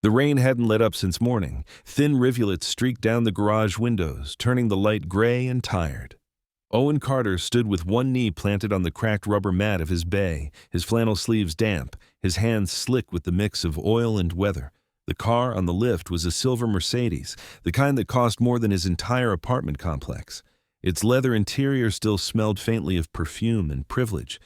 The rain hadn't let up since morning. Thin rivulets streaked down the garage windows, turning the light gray and tired. Owen Carter stood with one knee planted on the cracked rubber mat of his bay, his flannel sleeves damp, his hands slick with the mix of oil and weather. The car on the lift was a silver Mercedes, the kind that cost more than his entire apartment complex. Its leather interior still smelled faintly of perfume and privilege.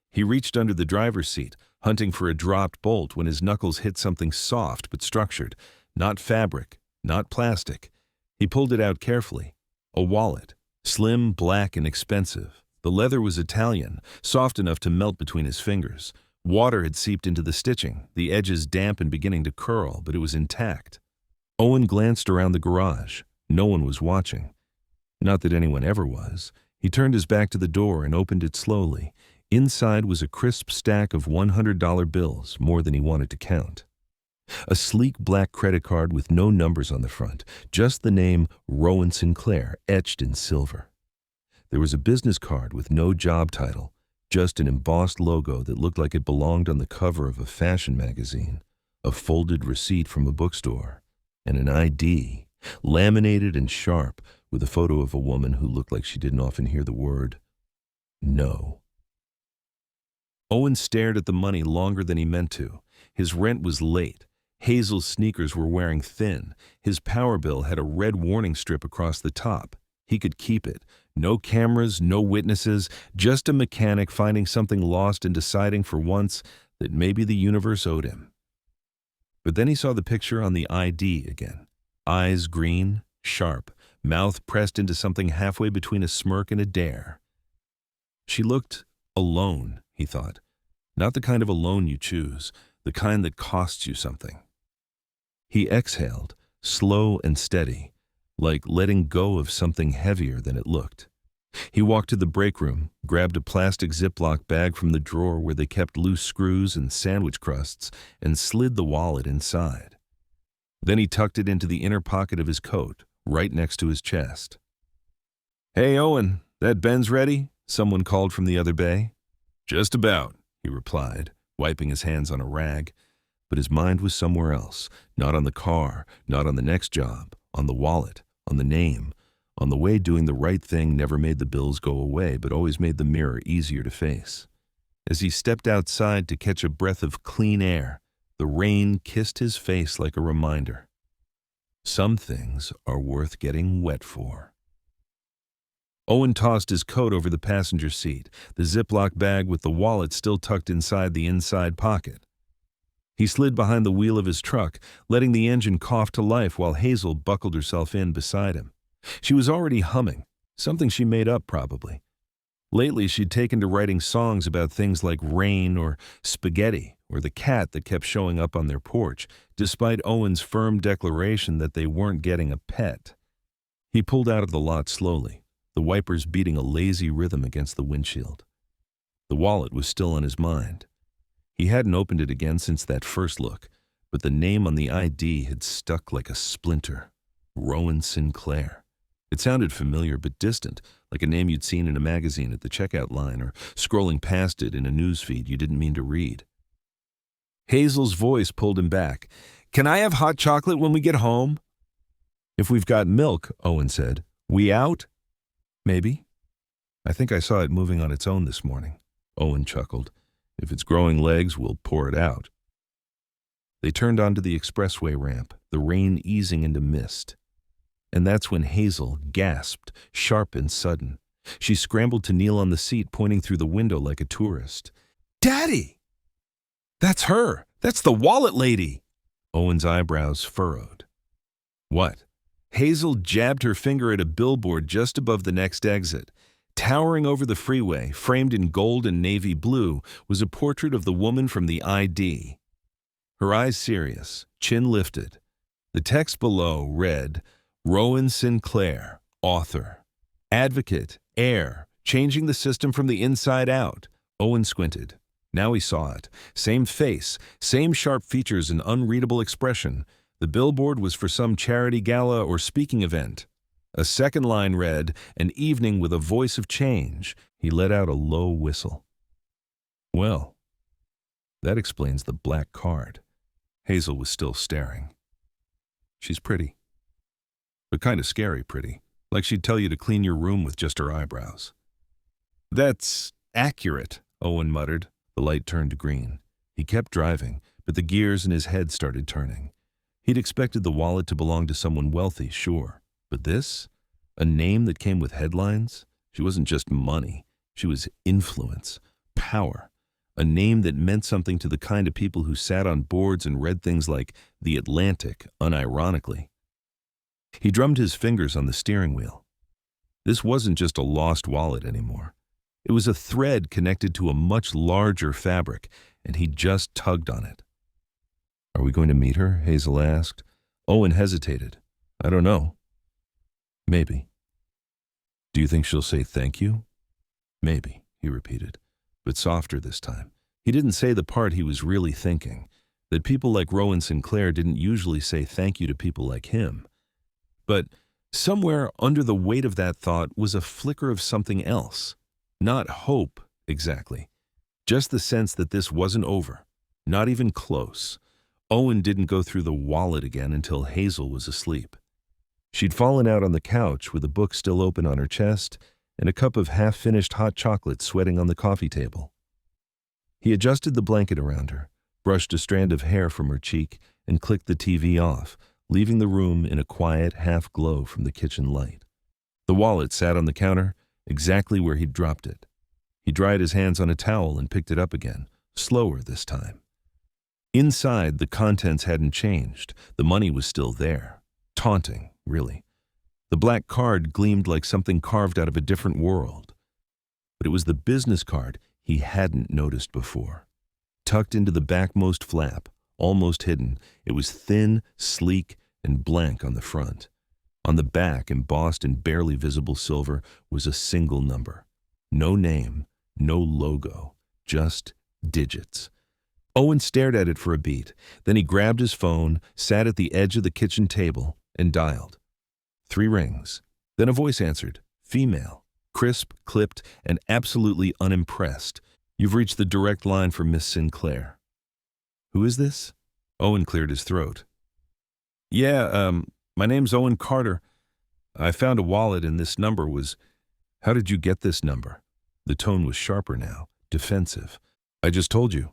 He reached under the driver's seat, hunting for a dropped bolt when his knuckles hit something soft but structured, not fabric, not plastic. He pulled it out carefully. A wallet, slim, black, and expensive. The leather was Italian, soft enough to melt between his fingers. Water had seeped into the stitching, the edges damp and beginning to curl, but it was intact. Owen glanced around the garage. No one was watching. Not that anyone ever was. He turned his back to the door and opened it slowly. Inside was a crisp stack of $100 bills, more than he wanted to count. A sleek black credit card with no numbers on the front, just the name Rowan Sinclair etched in silver. There was a business card with no job title, just an embossed logo that looked like it belonged on the cover of a fashion magazine, a folded receipt from a bookstore, and an ID, laminated and sharp, with a photo of a woman who looked like she didn't often hear the word no. Owen stared at the money longer than he meant to. His rent was late. Hazel's sneakers were wearing thin. His power bill had a red warning strip across the top. He could keep it. No cameras, no witnesses, just a mechanic finding something lost and deciding for once that maybe the universe owed him. But then he saw the picture on the ID again. Eyes green, sharp, mouth pressed into something halfway between a smirk and a dare. She looked alone, he thought. Not the kind of alone you choose, the kind that costs you something. He exhaled, slow and steady, like letting go of something heavier than it looked. He walked to the break room, grabbed a plastic Ziploc bag from the drawer where they kept loose screws and sandwich crusts, and slid the wallet inside. Then he tucked it into the inner pocket of his coat, right next to his chest. "Hey, Owen, that Ben's ready?" someone called from the other bay. "Just about," he replied, wiping his hands on a rag. But his mind was somewhere else, not on the car, not on the next job, on the wallet, on the name, on the way doing the right thing never made the bills go away, but always made the mirror easier to face. As he stepped outside to catch a breath of clean air, the rain kissed his face like a reminder. Some things are worth getting wet for. Owen tossed his coat over the passenger seat, the Ziploc bag with the wallet still tucked inside the inside pocket. He slid behind the wheel of his truck, letting the engine cough to life while Hazel buckled herself in beside him. She was already humming, something she made up probably. Lately she'd taken to writing songs about things like rain or spaghetti or the cat that kept showing up on their porch, despite Owen's firm declaration that they weren't getting a pet. He pulled out of the lot slowly, the wipers beating a lazy rhythm against the windshield. The wallet was still on his mind. He hadn't opened it again since that first look, but the name on the ID had stuck like a splinter. Rowan Sinclair. It sounded familiar but distant, like a name you'd seen in a magazine at the checkout line or scrolling past it in a newsfeed you didn't mean to read. Hazel's voice pulled him back. "Can I have hot chocolate when we get home?" "If we've got milk," Owen said. "We out?" "Maybe. I think I saw it moving on its own this morning." Owen chuckled. "If it's growing legs, we'll pour it out." They turned onto the expressway ramp, the rain easing into mist. And that's when Hazel gasped, sharp and sudden. She scrambled to kneel on the seat, pointing through the window like a tourist. "Daddy! That's her! That's the wallet lady!" Owen's eyebrows furrowed. "What?" Hazel jabbed her finger at a billboard just above the next exit. Towering over the freeway, framed in gold and navy blue, was a portrait of the woman from the ID. Her eyes serious, chin lifted. The text below read, "Rowan Sinclair, author. Advocate, heir, changing the system from the inside out." Owen squinted. Now he saw it. Same face, same sharp features and unreadable expression. The billboard was for some charity gala or speaking event. A second line read, "An evening with a voice of change." He let out a low whistle. "Well, that explains the black card." Hazel was still staring. She's pretty, but kind of scary pretty, like she'd tell you to clean your room with just her eyebrows. That's accurate, Owen muttered. The light turned green. He kept driving, but the gears in his head started turning. He'd expected the wallet to belong to someone wealthy, sure, but this? A name that came with headlines? She wasn't just money. She was influence, power. A name that meant something to the kind of people who sat on boards and read things like The Atlantic, unironically. He drummed his fingers on the steering wheel. This wasn't just a lost wallet anymore. It was a thread connected to a much larger fabric, and he just tugged on it. Are we going to meet her? Hazel asked. Owen hesitated. I don't know. Maybe. Do you think she'll say thank you? Maybe, he repeated, but softer this time. He didn't say the part he was really thinking, that people like Rowan Sinclair didn't usually say thank you to people like him. But somewhere under the weight of that thought was a flicker of something else. Not hope, exactly. Just the sense that this wasn't over. Not even close. Owen didn't go through the wallet again until Hazel was asleep. She'd fallen out on the couch with a book still open on her chest and a cup of half-finished hot chocolate sweating on the coffee table. He adjusted the blanket around her, brushed a strand of hair from her cheek, and clicked the TV off, leaving the room in a quiet half-glow from the kitchen light. The wallet sat on the counter, exactly where he'd dropped it. He dried his hands on a towel and picked it up again, slower this time. Inside, the contents hadn't changed. The money was still there. Taunting, really. The black card gleamed like something carved out of a different world. But it was the business card he hadn't noticed before. Tucked into the backmost flap, almost hidden, it was thin, sleek, and blank on the front. On the back, embossed in barely visible silver, was a single number. No name, no logo, just digits. Owen stared at it for a beat. Then he grabbed his phone, sat at the edge of the kitchen table, and dialed. 3 rings. Then a voice answered. Female. Crisp, clipped, and absolutely unimpressed. You've reached the direct line for Miss Sinclair. Who is this? Owen cleared his throat. Yeah, my name's Owen Carter. I found a wallet and this number was... How did you get this number? The tone was sharper now, defensive. I just told you.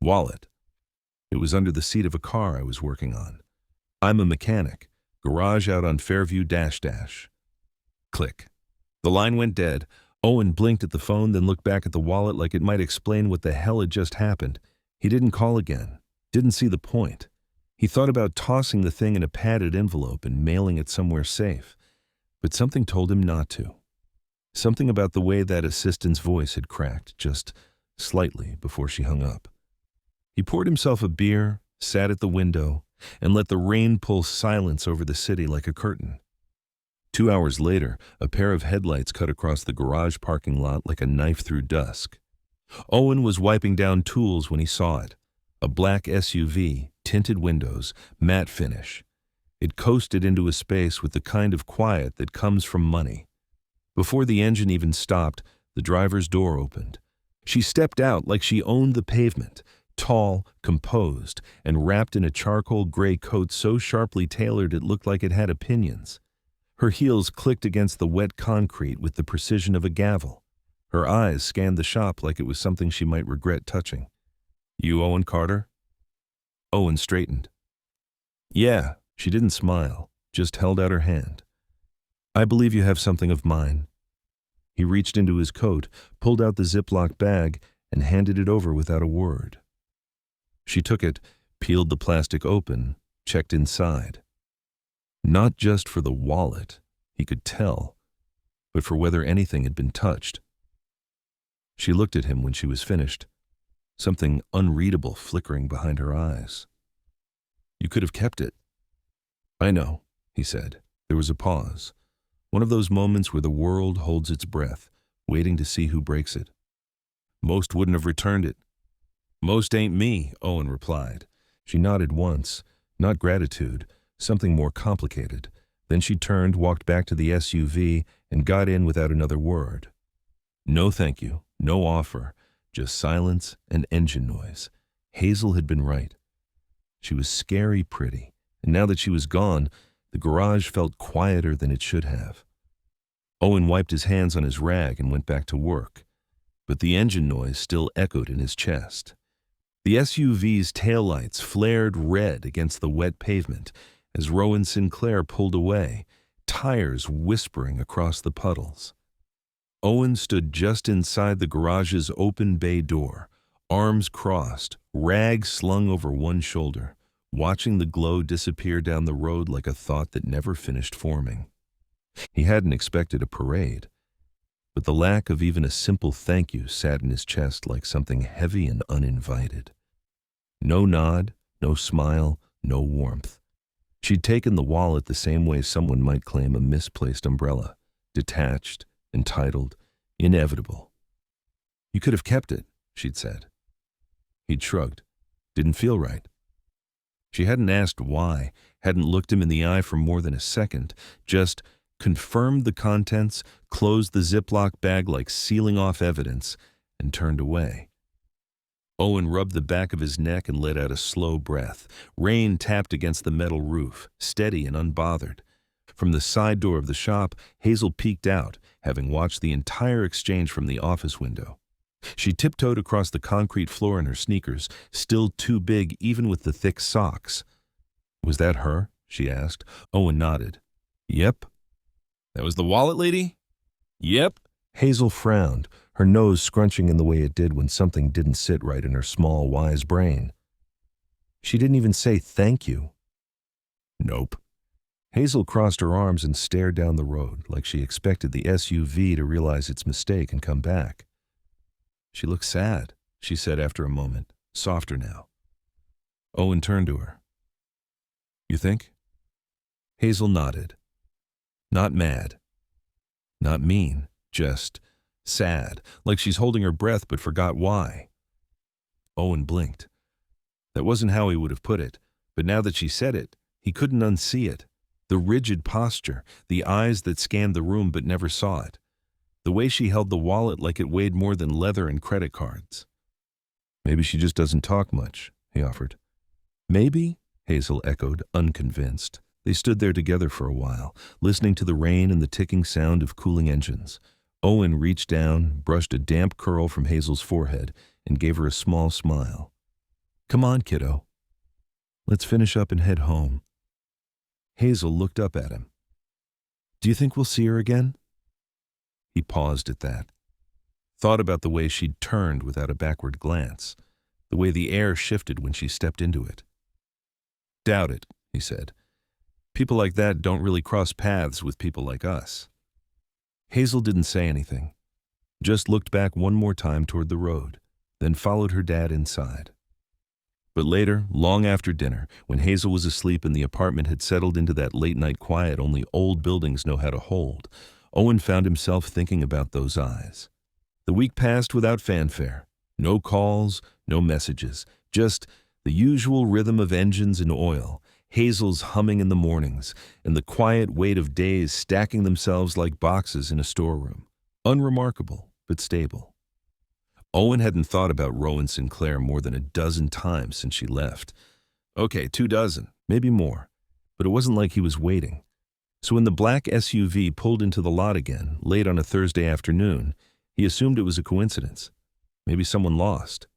Wallet. It was under the seat of a car I was working on. I'm a mechanic. Garage out on Fairview --. Click. The line went dead. Owen blinked at the phone, then looked back at the wallet like it might explain what the hell had just happened. He didn't call again. Didn't see the point. He thought about tossing the thing in a padded envelope and mailing it somewhere safe. But something told him not to. Something about the way that assistant's voice had cracked, just slightly before she hung up. He poured himself a beer, sat at the window, and let the rain pull silence over the city like a curtain. 2 hours later, a pair of headlights cut across the garage parking lot like a knife through dusk. Owen was wiping down tools when he saw it. A black SUV, tinted windows, matte finish. It coasted into a space with the kind of quiet that comes from money. Before the engine even stopped, the driver's door opened. She stepped out like she owned the pavement, tall, composed, and wrapped in a charcoal gray coat so sharply tailored it looked like it had opinions. Her heels clicked against the wet concrete with the precision of a gavel. Her eyes scanned the shop like it was something she might regret touching. You Owen Carter? Owen straightened. Yeah, she didn't smile, just held out her hand. I believe you have something of mine. He reached into his coat, pulled out the Ziploc bag, and handed it over without a word. She took it, peeled the plastic open, checked inside. Not just for the wallet, he could tell, but for whether anything had been touched. She looked at him when she was finished, something unreadable flickering behind her eyes. You could have kept it. I know, he said. There was a pause. One of those moments where the world holds its breath, waiting to see who breaks it. Most wouldn't have returned it. Most ain't me, Owen replied. She nodded once, not gratitude, something more complicated. Then she turned, walked back to the SUV, and got in without another word. No thank you, no offer, just silence and engine noise. Hazel had been right. She was scary pretty, and now that she was gone, the garage felt quieter than it should have. Owen wiped his hands on his rag and went back to work, but the engine noise still echoed in his chest. The SUV's taillights flared red against the wet pavement as Rowan Sinclair pulled away, tires whispering across the puddles. Owen stood just inside the garage's open bay door, arms crossed, rag slung over one shoulder, watching the glow disappear down the road like a thought that never finished forming. He hadn't expected a parade, but the lack of even a simple thank you sat in his chest like something heavy and uninvited. No nod, no smile, no warmth. She'd taken the wallet the same way someone might claim a misplaced umbrella, detached, entitled, inevitable. "You could have kept it," she'd said. He'd shrugged. Didn't feel right. She hadn't asked why, hadn't looked him in the eye for more than a second, just confirmed the contents, closed the Ziploc bag like sealing off evidence, and turned away. Owen rubbed the back of his neck and let out a slow breath. Rain tapped against the metal roof, steady and unbothered. From the side door of the shop, Hazel peeked out, having watched the entire exchange from the office window. She tiptoed across the concrete floor in her sneakers, still too big even with the thick socks. "Was that her?" she asked. Owen nodded. "Yep." "That was the wallet lady?" "Yep." Hazel frowned, her nose scrunching in the way it did when something didn't sit right in her small, wise brain. "She didn't even say thank you." "Nope." Hazel crossed her arms and stared down the road like she expected the SUV to realize its mistake and come back. "She looks sad," she said after a moment, softer now. Owen turned to her. "You think?" Hazel nodded. Not mad. Not mean. Just sad, like she's holding her breath but forgot why. Owen blinked. That wasn't how he would have put it, but now that she said it, he couldn't unsee it. The rigid posture, the eyes that scanned the room but never saw it. The way she held the wallet like it weighed more than leather and credit cards. "Maybe she just doesn't talk much," he offered. "Maybe?" Hazel echoed, unconvinced. They stood there together for a while, listening to the rain and the ticking sound of cooling engines. Owen reached down, brushed a damp curl from Hazel's forehead, and gave her a small smile. "Come on, kiddo. Let's finish up and head home." Hazel looked up at him. "Do you think we'll see her again?" He paused at that. Thought about the way she'd turned without a backward glance, the way the air shifted when she stepped into it. "Doubt it," he said. "People like that don't really cross paths with people like us." Hazel didn't say anything, just looked back one more time toward the road, then followed her dad inside. But later, long after dinner, when Hazel was asleep and the apartment had settled into that late-night quiet only old buildings know how to hold, Owen found himself thinking about those eyes. The week passed without fanfare. No calls, no messages, just the usual rhythm of engines and oil, Hazel's humming in the mornings, and the quiet weight of days stacking themselves like boxes in a storeroom. Unremarkable, but stable. Owen hadn't thought about Rowan Sinclair more than a dozen times since she left. Okay, 24, maybe more. But it wasn't like he was waiting. So when the black SUV pulled into the lot again, late on a Thursday afternoon, he assumed it was a coincidence. Maybe someone lost.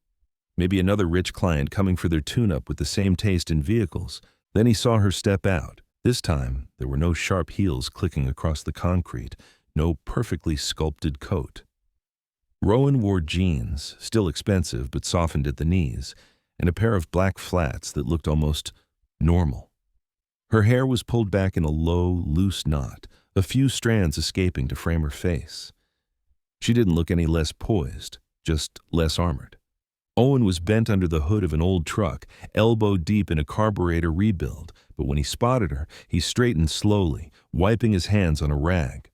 Maybe another rich client coming for their tune-up with the same taste in vehicles. Then he saw her step out. This time, there were no sharp heels clicking across the concrete, no perfectly sculpted coat. Rowan wore jeans, still expensive but softened at the knees, and a pair of black flats that looked almost normal. Her hair was pulled back in a low, loose knot, a few strands escaping to frame her face. She didn't look any less poised, just less armored. Owen was bent under the hood of an old truck, elbow deep in a carburetor rebuild, but when he spotted her, he straightened slowly, wiping his hands on a rag.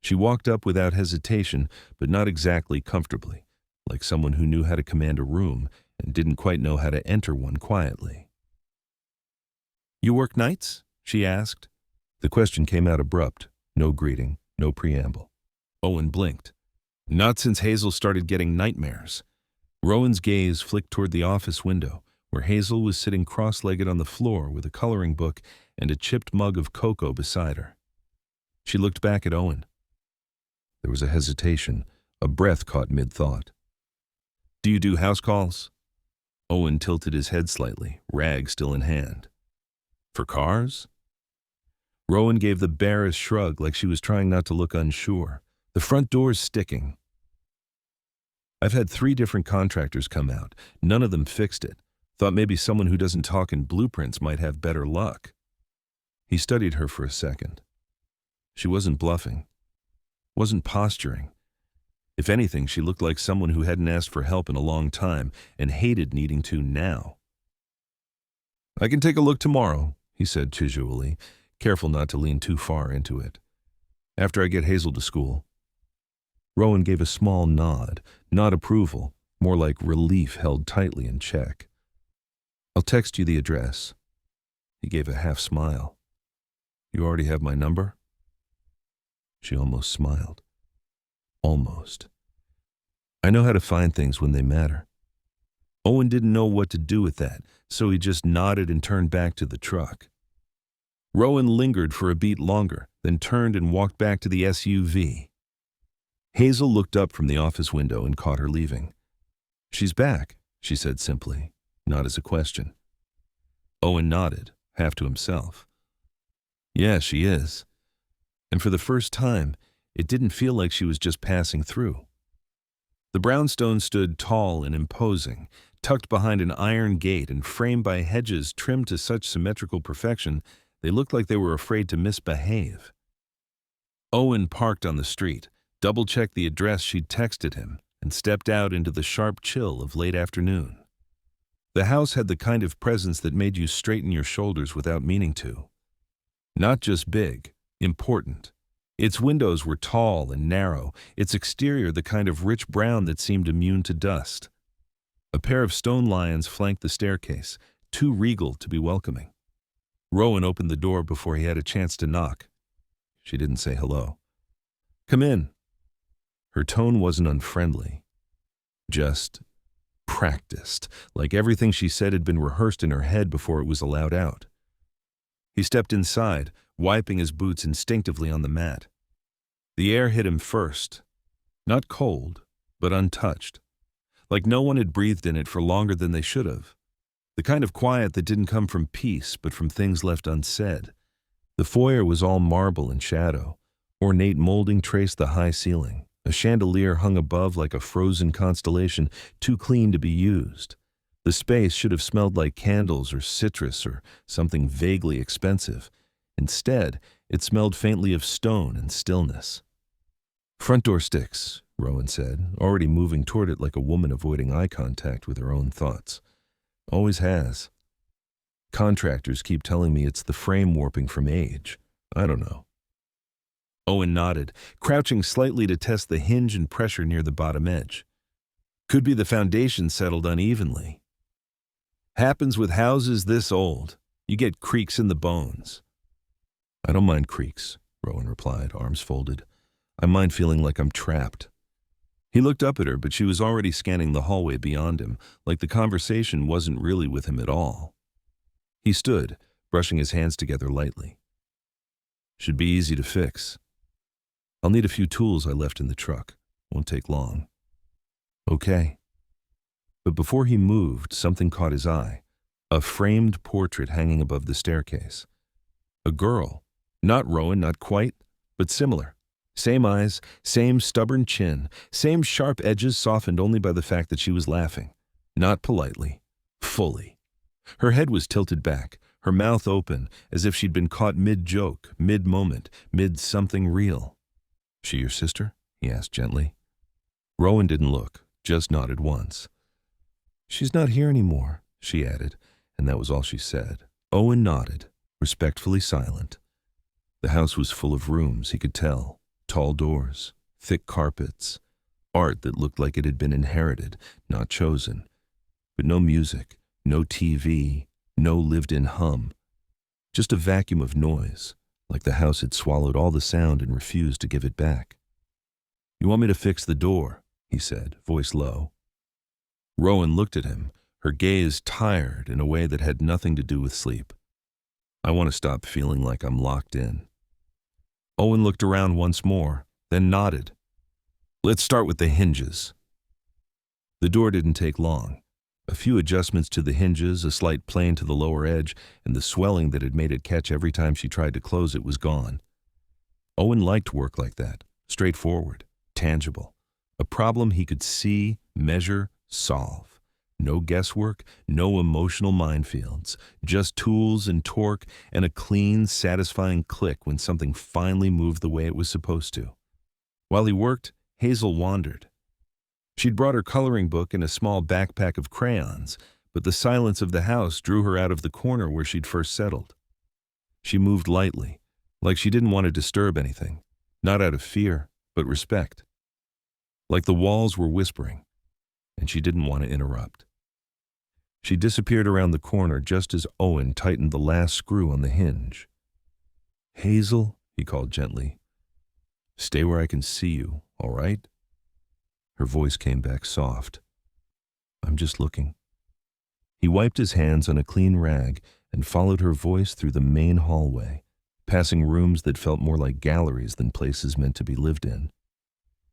She walked up without hesitation, but not exactly comfortably, like someone who knew how to command a room and didn't quite know how to enter one quietly. "You work nights?" she asked. The question came out abrupt, no greeting, no preamble. Owen blinked. Not since Hazel started getting nightmares. Rowan's gaze flicked toward the office window, where Hazel was sitting cross-legged on the floor with a coloring book and a chipped mug of cocoa beside her. She looked back at Owen. There was a hesitation, a breath caught mid-thought. "Do you do house calls?" Owen tilted his head slightly, rag still in hand. "For cars?" Rowan gave the barest shrug like she was trying not to look unsure. "The front door's sticking." "I've had 3 different contractors come out. None of them fixed it. Thought maybe someone who doesn't talk in blueprints might have better luck." He studied her for a second. She wasn't bluffing, wasn't posturing. If anything, she looked like someone who hadn't asked for help in a long time and hated needing to now. "I can take a look tomorrow," he said casually, careful not to lean too far into it. "After I get Hazel to school." Rowan gave a small nod, not approval, more like relief held tightly in check. "I'll text you the address." He gave a half smile. "You already have my number?" She almost smiled. Almost. "I know how to find things when they matter." Owen didn't know what to do with that, so he just nodded and turned back to the truck. Rowan lingered for a beat longer, then turned and walked back to the SUV. Hazel looked up from the office window and caught her leaving. "She's back," she said simply, not as a question. Owen nodded, half to himself. "Yeah, she is." And for the first time, it didn't feel like she was just passing through. The brownstone stood tall and imposing, tucked behind an iron gate and framed by hedges trimmed to such symmetrical perfection they looked like they were afraid to misbehave. Owen parked on the street, double-checked the address she'd texted him, and stepped out into the sharp chill of late afternoon. The house had the kind of presence that made you straighten your shoulders without meaning to. Not just big, important. Its windows were tall and narrow, its exterior the kind of rich brown that seemed immune to dust. A pair of stone lions flanked the staircase, too regal to be welcoming. Rowan opened the door before he had a chance to knock. She didn't say hello. "Come in." Her tone wasn't unfriendly, just practiced, like everything she said had been rehearsed in her head before it was allowed out. He stepped inside, wiping his boots instinctively on the mat. The air hit him first, not cold, but untouched, like no one had breathed in it for longer than they should have. The kind of quiet that didn't come from peace, but from things left unsaid. The foyer was all marble and shadow. Ornate molding traced the high ceiling. A chandelier hung above like a frozen constellation, too clean to be used. The space should have smelled like candles or citrus or something vaguely expensive. Instead, it smelled faintly of stone and stillness. "Front door sticks," Rowan said, already moving toward it like a woman avoiding eye contact with her own thoughts. "Always has. Contractors keep telling me it's the frame warping from age. I don't know." Owen nodded, crouching slightly to test the hinge and pressure near the bottom edge. "Could be the foundation settled unevenly. Happens with houses this old. You get creaks in the bones." "I don't mind creaks," Rowan replied, arms folded. "I mind feeling like I'm trapped." He looked up at her, but she was already scanning the hallway beyond him, like the conversation wasn't really with him at all. He stood, brushing his hands together lightly. "Should be easy to fix. I'll need a few tools I left in the truck. Won't take long." "Okay." But before he moved, something caught his eye. A framed portrait hanging above the staircase. A girl. Not Rowan, not quite, but similar. Same eyes, same stubborn chin, same sharp edges softened only by the fact that she was laughing. Not politely. Fully. Her head was tilted back, her mouth open, as if she'd been caught mid-joke, mid-moment, mid-something real. "She your sister?" he asked gently. Rowan didn't look, just nodded once. "She's not here anymore," she added, and that was all she said. Owen nodded, respectfully silent. The house was full of rooms, he could tell. Tall doors, thick carpets, art that looked like it had been inherited, not chosen. But no music, no TV, no lived-in hum. Just a vacuum of noise, like the house had swallowed all the sound and refused to give it back. "You want me to fix the door?" he said, voice low. Rowan looked at him, her gaze tired in a way that had nothing to do with sleep. I want to stop feeling like I'm locked in. Owen looked around once more, then nodded. Let's start with the hinges. The door didn't take long. A few adjustments to the hinges, a slight plane to the lower edge, and the swelling that had made it catch every time she tried to close it was gone. Owen liked work like that, straightforward, tangible. A problem he could see, measure, solve. No guesswork, no emotional minefields, just tools and torque and a clean, satisfying click when something finally moved the way it was supposed to. While he worked, Hazel wandered. She'd brought her coloring book and a small backpack of crayons, but the silence of the house drew her out of the corner where she'd first settled. She moved lightly, like she didn't want to disturb anything, not out of fear, but respect. Like the walls were whispering, and she didn't want to interrupt. She disappeared around the corner just as Owen tightened the last screw on the hinge. Hazel, he called gently, stay where I can see you, all right? Her voice came back soft. I'm just looking. He wiped his hands on a clean rag and followed her voice through the main hallway, passing rooms that felt more like galleries than places meant to be lived in.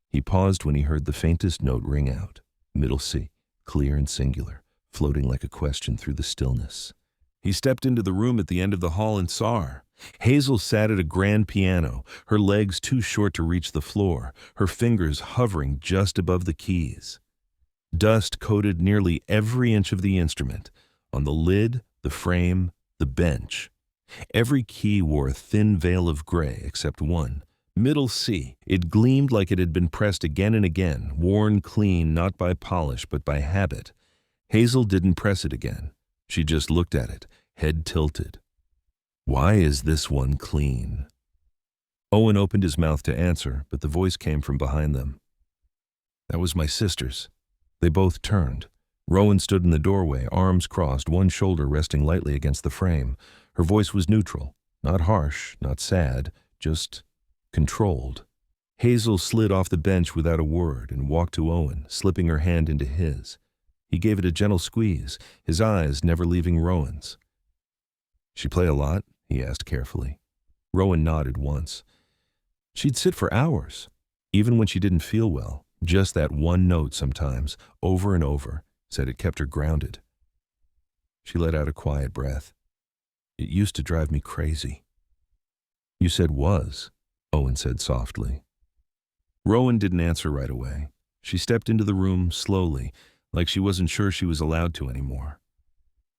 He paused when he heard the faintest note ring out, middle C, clear and singular, floating like a question through the stillness. He stepped into the room at the end of the hall and saw her. Hazel sat at a grand piano, her legs too short to reach the floor, her fingers hovering just above the keys. Dust coated nearly every inch of the instrument, on the lid, the frame, the bench. Every key wore a thin veil of gray except one, middle C. It gleamed like it had been pressed again and again, worn clean not by polish but by habit. Hazel didn't press it again. She just looked at it, head tilted. Why is this one clean? Owen opened his mouth to answer, but the voice came from behind them. That was my sister's. They both turned. Rowan stood in the doorway, arms crossed, one shoulder resting lightly against the frame. Her voice was neutral, not harsh, not sad, just controlled. Hazel slid off the bench without a word and walked to Owen, slipping her hand into his. He gave it a gentle squeeze, his eyes never leaving Rowan's. She play a lot? He asked carefully. Rowan nodded once. She'd sit for hours, even when she didn't feel well. Just that one note sometimes, over and over, said it kept her grounded. She let out a quiet breath. It used to drive me crazy. You said was, Owen said softly. Rowan didn't answer right away. She stepped into the room slowly, like she wasn't sure she was allowed to anymore.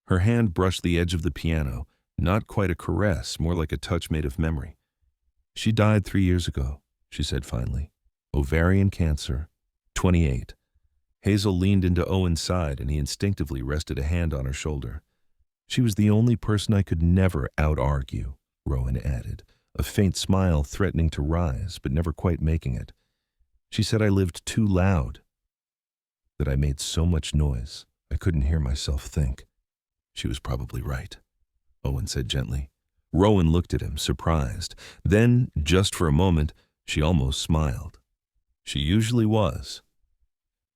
Her hand brushed the edge of the piano, not quite a caress, more like a touch made of memory. She died 3 years ago, she said finally. Ovarian cancer, 28. Hazel leaned into Owen's side and he instinctively rested a hand on her shoulder. She was the only person I could never out-argue, Rowan added, a faint smile threatening to rise, but never quite making it. She said I lived too loud, that I made so much noise I couldn't hear myself think. She was probably right, Owen said gently. Rowan looked at him, surprised. Then, just for a moment, she almost smiled. She usually was.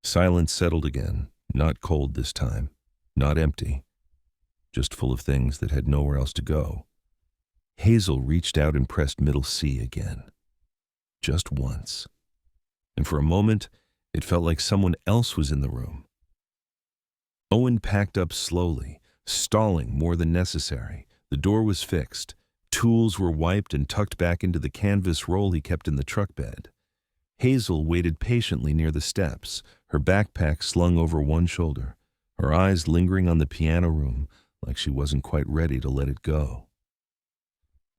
Silence settled again, not cold this time, not empty, just full of things that had nowhere else to go. Hazel reached out and pressed middle C again. Just once. And for a moment, it felt like someone else was in the room. Owen packed up slowly, stalling more than necessary. The door was fixed. Tools were wiped and tucked back into the canvas roll he kept in the truck bed. Hazel waited patiently near the steps, her backpack slung over one shoulder, her eyes lingering on the piano room like she wasn't quite ready to let it go.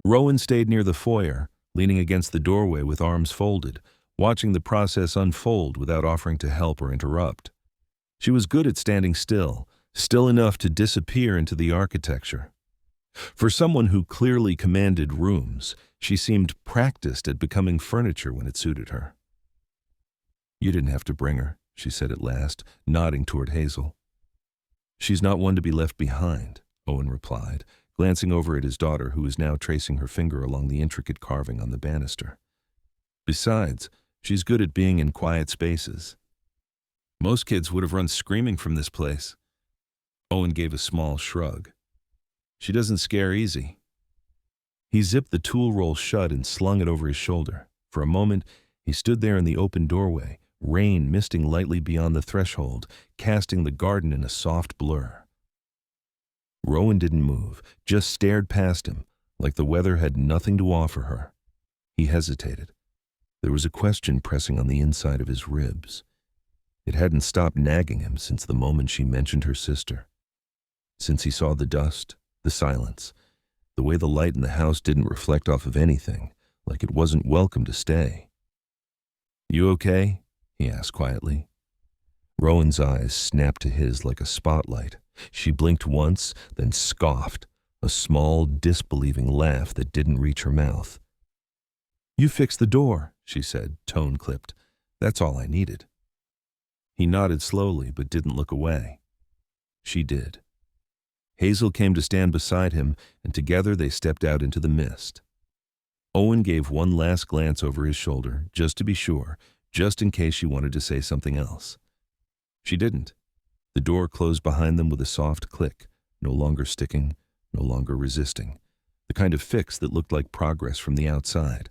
Rowan stayed near the foyer, leaning against the doorway with arms folded, watching the process unfold without offering to help or interrupt. She was good at standing still, still enough to disappear into the architecture. For someone who clearly commanded rooms, she seemed practiced at becoming furniture when it suited her. You didn't have to bring her, she said at last, nodding toward Hazel. She's not one to be left behind, Owen replied, glancing over at his daughter who was now tracing her finger along the intricate carving on the banister. Besides, she's good at being in quiet spaces. Most kids would have run screaming from this place. Owen gave a small shrug. She doesn't scare easy. He zipped the tool roll shut and slung it over his shoulder. For a moment, he stood there in the open doorway, rain misting lightly beyond the threshold, casting the garden in a soft blur. Rowan didn't move, just stared past him, like the weather had nothing to offer her. He hesitated. There was a question pressing on the inside of his ribs. It hadn't stopped nagging him since the moment she mentioned her sister. Since he saw the dust, the silence, the way the light in the house didn't reflect off of anything, like it wasn't welcome to stay. "You okay?" he asked quietly. Rowan's eyes snapped to his like a spotlight. She blinked once, then scoffed, a small, disbelieving laugh that didn't reach her mouth. "You fixed the door," she said, tone clipped. "That's all I needed." He nodded slowly but didn't look away. She did. Hazel came to stand beside him, and together they stepped out into the mist. Owen gave one last glance over his shoulder, just to be sure, just in case she wanted to say something else. She didn't. The door closed behind them with a soft click, no longer sticking, no longer resisting, the kind of fix that looked like progress from the outside.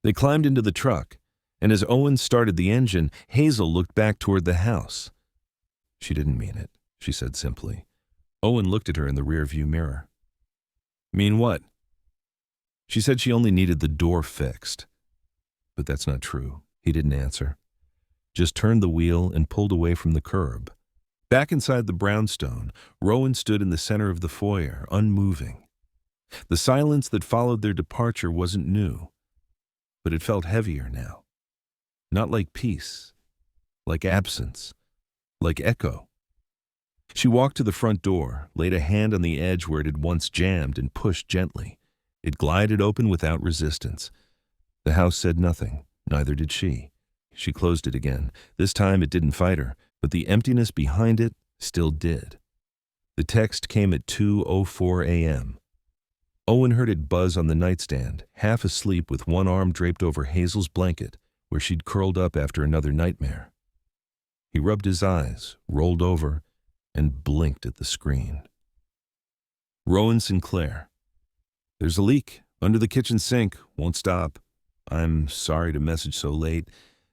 They climbed into the truck, and as Owen started the engine, Hazel looked back toward the house. "She didn't mean it," she said simply. Owen looked at her in the rearview mirror. "Mean what?" She said she only needed the door fixed. But that's not true. He didn't answer. Just turned the wheel and pulled away from the curb. Back inside the brownstone, Rowan stood in the center of the foyer, unmoving. The silence that followed their departure wasn't new, but it felt heavier now. Not like peace, like absence, like echo. She walked to the front door, laid a hand on the edge where it had once jammed and pushed gently. It glided open without resistance. The house said nothing, neither did she. She closed it again. This time it didn't fight her, but the emptiness behind it still did. The text came at 2:04 a.m. Owen heard it buzz on the nightstand, half asleep with one arm draped over Hazel's blanket, where she'd curled up after another nightmare. He rubbed his eyes, rolled over, and blinked at the screen. Rowan Sinclair. "There's a leak under the kitchen sink. Won't stop. I'm sorry to message so late."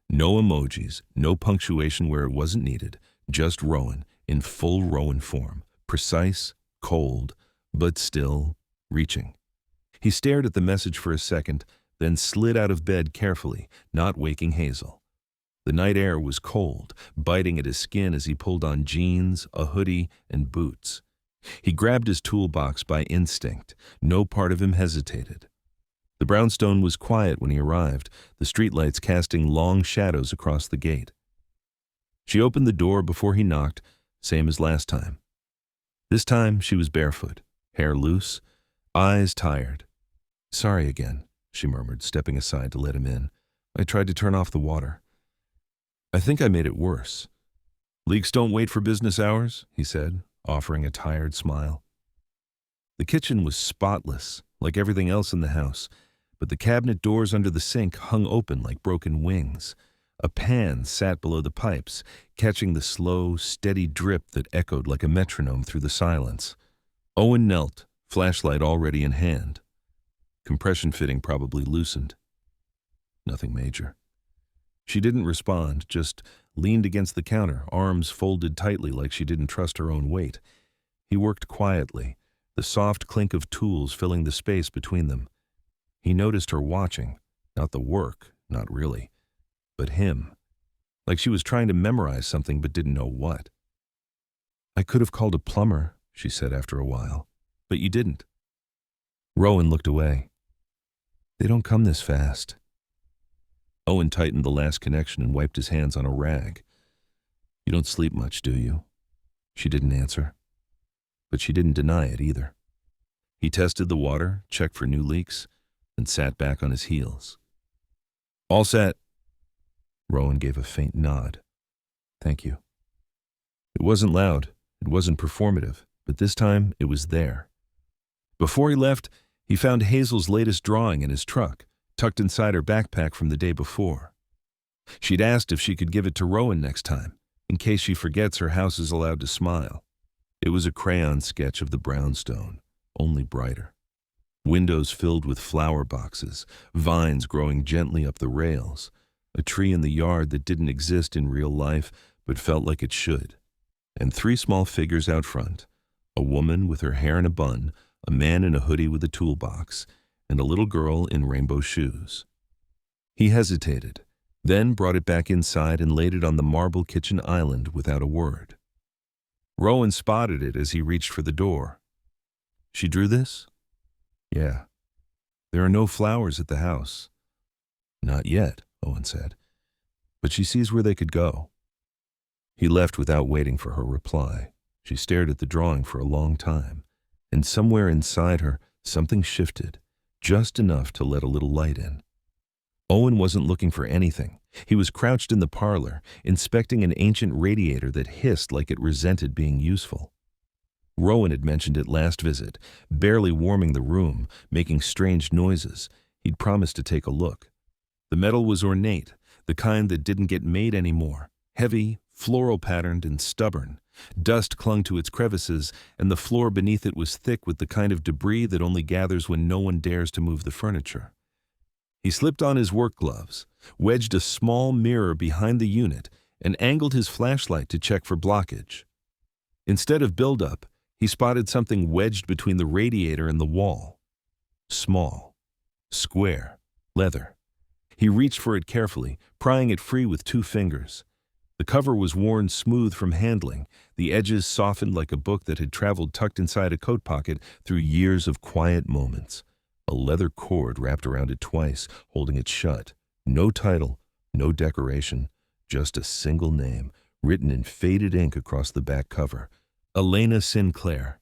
No emojis, no punctuation where it wasn't needed. Just Rowan, in full Rowan form. Precise, cold, but still reaching. He stared at the message for a second, then slid out of bed carefully, not waking Hazel. The night air was cold, biting at his skin as he pulled on jeans, a hoodie, and boots. He grabbed his toolbox by instinct. No part of him hesitated. The brownstone was quiet when he arrived, the streetlights casting long shadows across the gate. She opened the door before he knocked, same as last time. This time she was barefoot, hair loose, eyes tired. "Sorry again," she murmured, stepping aside to let him in. "I tried to turn off the water. I think I made it worse." "Leaks don't wait for business hours," he said, offering a tired smile. The kitchen was spotless, like everything else in the house, but the cabinet doors under the sink hung open like broken wings. A pan sat below the pipes, catching the slow, steady drip that echoed like a metronome through the silence. Owen knelt, flashlight already in hand. Compression fitting probably loosened. Nothing major. She didn't respond, just leaned against the counter, arms folded tightly like she didn't trust her own weight. He worked quietly, the soft clink of tools filling the space between them. He noticed her watching, not the work, not really, but him, like she was trying to memorize something but didn't know what. "I could have called a plumber," she said after a while, "but you didn't." Rowan looked away. "They don't come this fast." Owen tightened the last connection and wiped his hands on a rag. "You don't sleep much, do you?" She didn't answer, but she didn't deny it either. He tested the water, checked for new leaks, and sat back on his heels. "All set." Rowan gave a faint nod. "Thank you." It wasn't loud, it wasn't performative, but this time it was there. Before he left, he found Hazel's latest drawing in his truck, tucked inside her backpack from the day before. She'd asked if she could give it to Rowan next time, in case she forgets her house is allowed to smile. It was a crayon sketch of the brownstone, only brighter. Windows filled with flower boxes, vines growing gently up the rails, a tree in the yard that didn't exist in real life but felt like it should, and three small figures out front, a woman with her hair in a bun, a man in a hoodie with a toolbox, and a little girl in rainbow shoes. He hesitated, then brought it back inside and laid it on the marble kitchen island without a word. Rowan spotted it as he reached for the door. "She drew this?" "Yeah. There are no flowers at the house." "Not yet," Owen said. "But she sees where they could go." He left without waiting for her reply. She stared at the drawing for a long time, and somewhere inside her, something shifted, just enough to let a little light in. Owen wasn't looking for anything. He was crouched in the parlor, inspecting an ancient radiator that hissed like it resented being useful. Rowan had mentioned it last visit, barely warming the room, making strange noises. He'd promised to take a look. The metal was ornate, the kind that didn't get made anymore, heavy, floral-patterned, and stubborn. Dust clung to its crevices, and the floor beneath it was thick with the kind of debris that only gathers when no one dares to move the furniture. He slipped on his work gloves, wedged a small mirror behind the unit, and angled his flashlight to check for blockage. Instead of buildup, he spotted something wedged between the radiator and the wall. Small, square, leather. He reached for it carefully, prying it free with 2 fingers. The cover was worn smooth from handling, the edges softened like a book that had traveled tucked inside a coat pocket through years of quiet moments. A leather cord wrapped around it twice, holding it shut. No title, no decoration, just a single name, written in faded ink across the back cover. Elena Sinclair.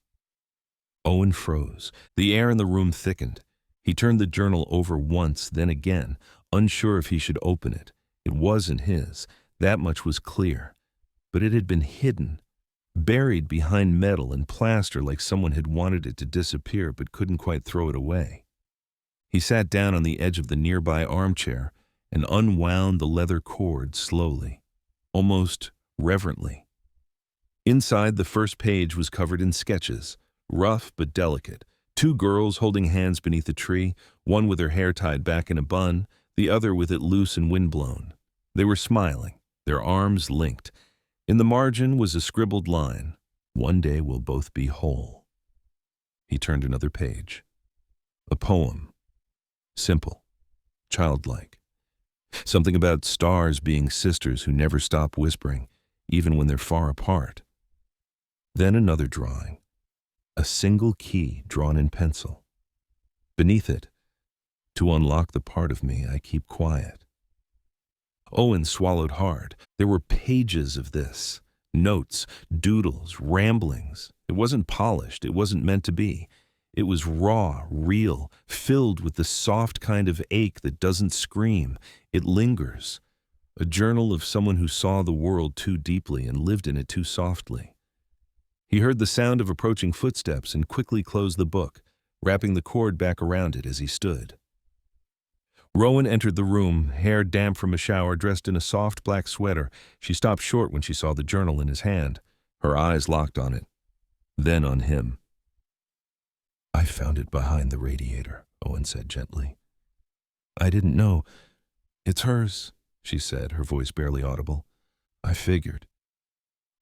Owen froze. The air in the room thickened. He turned the journal over once, then again, unsure if he should open it. It wasn't his. That much was clear. But it had been hidden, buried behind metal and plaster like someone had wanted it to disappear but couldn't quite throw it away. He sat down on the edge of the nearby armchair and unwound the leather cord slowly, almost reverently. Inside, the first page was covered in sketches, rough but delicate. 2 girls holding hands beneath a tree, one with her hair tied back in a bun, the other with it loose and windblown. They were smiling, their arms linked. In the margin was a scribbled line, "One day we'll both be whole." He turned another page. A poem. Simple, childlike. Something about stars being sisters who never stop whispering, even when they're far apart. Then another drawing. A single key drawn in pencil. Beneath it, "To unlock the part of me I keep quiet." Owen swallowed hard. There were pages of this. Notes, doodles, ramblings. It wasn't polished. It wasn't meant to be. It was raw, real, filled with the soft kind of ache that doesn't scream. It lingers. A journal of someone who saw the world too deeply and lived in it too softly. He heard the sound of approaching footsteps and quickly closed the book, wrapping the cord back around it as he stood. Rowan entered the room, hair damp from a shower, dressed in a soft black sweater. She stopped short when she saw the journal in his hand. Her eyes locked on it, then on him. "I found it behind the radiator," Owen said gently. "I didn't know. It's hers," she said, her voice barely audible. "I figured."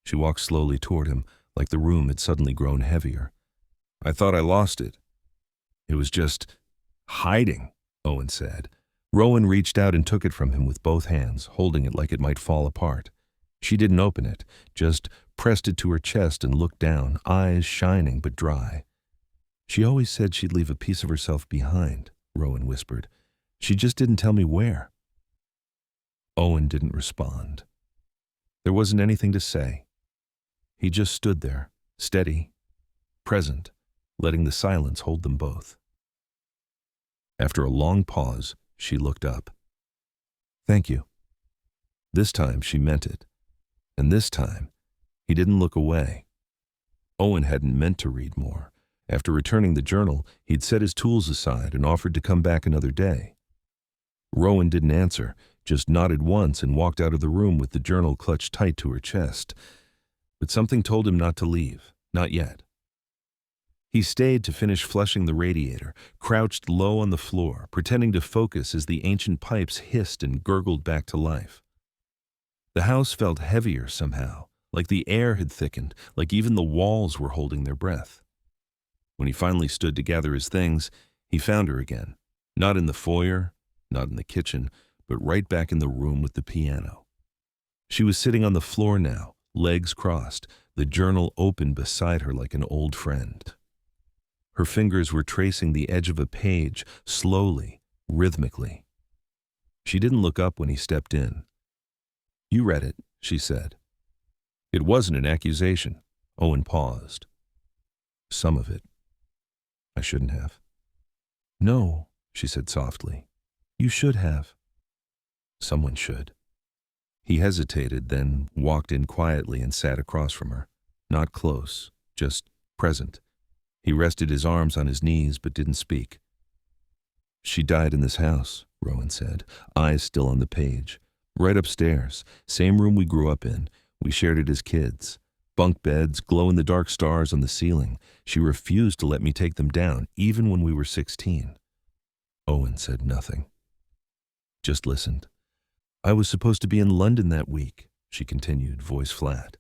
She walked slowly toward him, like the room had suddenly grown heavier. "I thought I lost it." "It was just hiding," Owen said. Rowan reached out and took it from him with both hands, holding it like it might fall apart. She didn't open it, just pressed it to her chest and looked down, eyes shining but dry. "She always said she'd leave a piece of herself behind," Rowan whispered. "She just didn't tell me where." Owen didn't respond. There wasn't anything to say. He just stood there, steady, present, letting the silence hold them both. After a long pause, she looked up. "Thank you." This time she meant it. And this time, he didn't look away. Owen hadn't meant to read more. After returning the journal, he'd set his tools aside and offered to come back another day. Rowan didn't answer, just nodded once and walked out of the room with the journal clutched tight to her chest. But something told him not to leave. Not yet. He stayed to finish flushing the radiator, crouched low on the floor, pretending to focus as the ancient pipes hissed and gurgled back to life. The house felt heavier somehow, like the air had thickened, like even the walls were holding their breath. When he finally stood to gather his things, he found her again, not in the foyer, not in the kitchen, but right back in the room with the piano. She was sitting on the floor now, legs crossed, the journal open beside her like an old friend. Her fingers were tracing the edge of a page, slowly, rhythmically. She didn't look up when he stepped in. "You read it," she said. It wasn't an accusation. Owen paused. "Some of it. I shouldn't have." "No," she said softly. "You should have." "Someone should." He hesitated, then walked in quietly and sat across from her. Not close, just present. He rested his arms on his knees but didn't speak. "She died in this house," Rowan said, eyes still on the page. "Right upstairs, same room we grew up in. We shared it as kids. Bunk beds, glow-in-the-dark stars on the ceiling. She refused to let me take them down, even when we were 16. Owen said nothing. Just listened. "I was supposed to be in London that week," she continued, voice flat.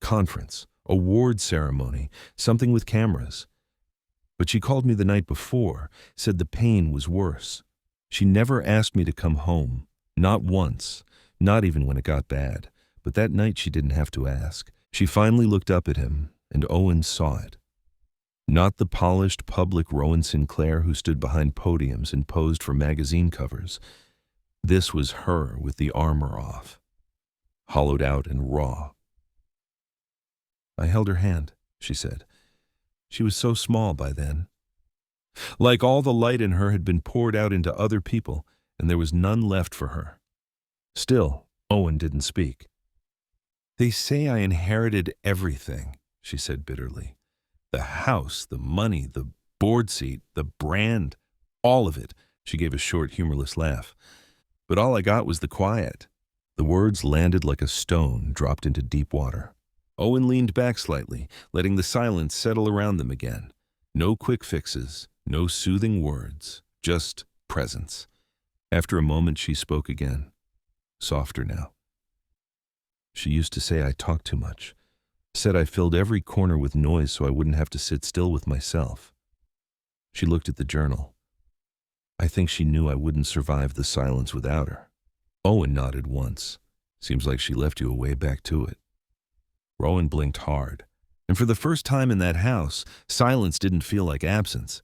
"Conference, award ceremony, something with cameras. But she called me the night before, said the pain was worse. She never asked me to come home, not once, not even when it got bad. But that night she didn't have to ask. She finally looked up at him, and Owen saw it. Not the polished public Rowan Sinclair who stood behind podiums and posed for magazine covers. This was her with the armor off, hollowed out and raw. "I held her hand," she said. "She was so small by then. Like all the light in her had been poured out into other people, and there was none left for her." Still, Owen didn't speak. "They say I inherited everything," she said bitterly. "The house, the money, the board seat, the brand, all of it." She gave a short, humorless laugh. "But all I got was the quiet." The words landed like a stone dropped into deep water. Owen leaned back slightly, letting the silence settle around them again. No quick fixes, no soothing words, just presence. After a moment, she spoke again, softer now. "She used to say I talked too much. Said I filled every corner with noise so I wouldn't have to sit still with myself." She looked at the journal. "I think she knew I wouldn't survive the silence without her." Owen nodded once. "Seems like she left you a way back to it." Rowan blinked hard. And for the first time in that house, silence didn't feel like absence.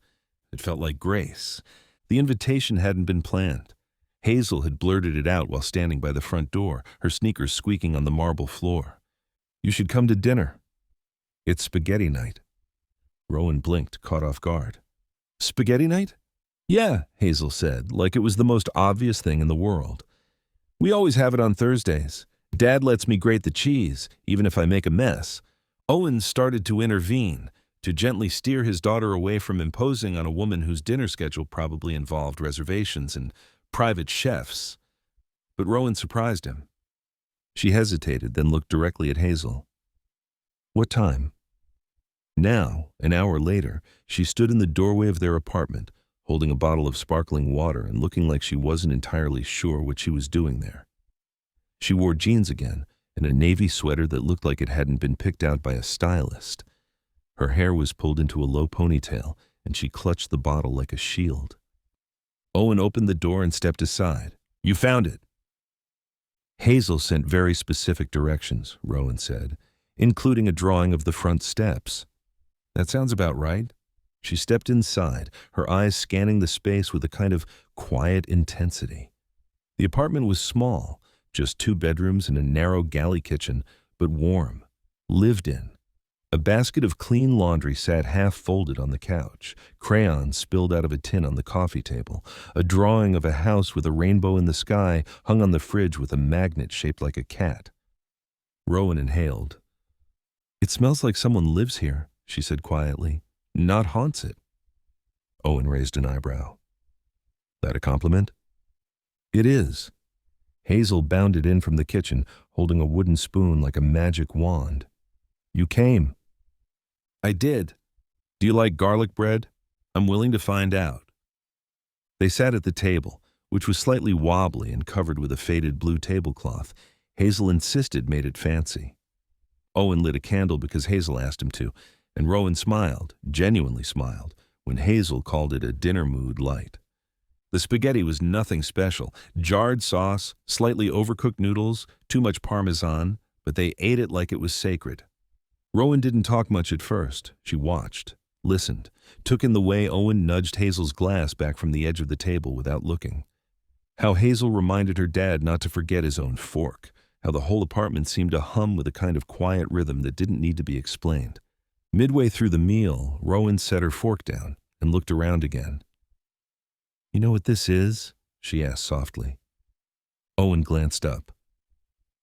It felt like grace. The invitation hadn't been planned. Hazel had blurted it out while standing by the front door, her sneakers squeaking on the marble floor. "You should come to dinner. It's spaghetti night." Rowan blinked, caught off guard. "Spaghetti night?" "Yeah," Hazel said, like it was the most obvious thing in the world. "We always have it on Thursdays. Dad lets me grate the cheese, even if I make a mess." Owen started to intervene, to gently steer his daughter away from imposing on a woman whose dinner schedule probably involved reservations and private chefs. But Rowan surprised him. She hesitated, then looked directly at Hazel. "What time?" Now, an hour later, she stood in the doorway of their apartment, holding a bottle of sparkling water and looking like she wasn't entirely sure what she was doing there. She wore jeans again, and a navy sweater that looked like it hadn't been picked out by a stylist. Her hair was pulled into a low ponytail, and she clutched the bottle like a shield. Owen opened the door and stepped aside. "You found it." "Hazel sent very specific directions," Rowan said, "including a drawing of the front steps." "That sounds about right." She stepped inside, her eyes scanning the space with a kind of quiet intensity. The apartment was small, just 2 bedrooms and a narrow galley kitchen, but warm, lived in. A basket of clean laundry sat half-folded on the couch, crayons spilled out of a tin on the coffee table. A drawing of a house with a rainbow in the sky hung on the fridge with a magnet shaped like a cat. Rowan inhaled. "It smells like someone lives here," she said quietly. "Not haunts it." Owen raised an eyebrow. "That a compliment?" "It is." Hazel bounded in from the kitchen, holding a wooden spoon like a magic wand. "You came." I did. Do you like garlic bread? I'm willing to find out. They sat at the table, which was slightly wobbly and covered with a faded blue tablecloth. Hazel insisted made it fancy. Owen lit a candle because Hazel asked him to, and Rowan smiled, genuinely smiled, when Hazel called it a dinner mood light. The spaghetti was nothing special. Jarred sauce, slightly overcooked noodles, too much parmesan, but they ate it like it was sacred. Rowan didn't talk much at first. She watched, listened, took in the way Owen nudged Hazel's glass back from the edge of the table without looking. How Hazel reminded her dad not to forget his own fork. How the whole apartment seemed to hum with a kind of quiet rhythm that didn't need to be explained. Midway through the meal, Rowan set her fork down and looked around again. You know what this is? She asked softly. Owen glanced up.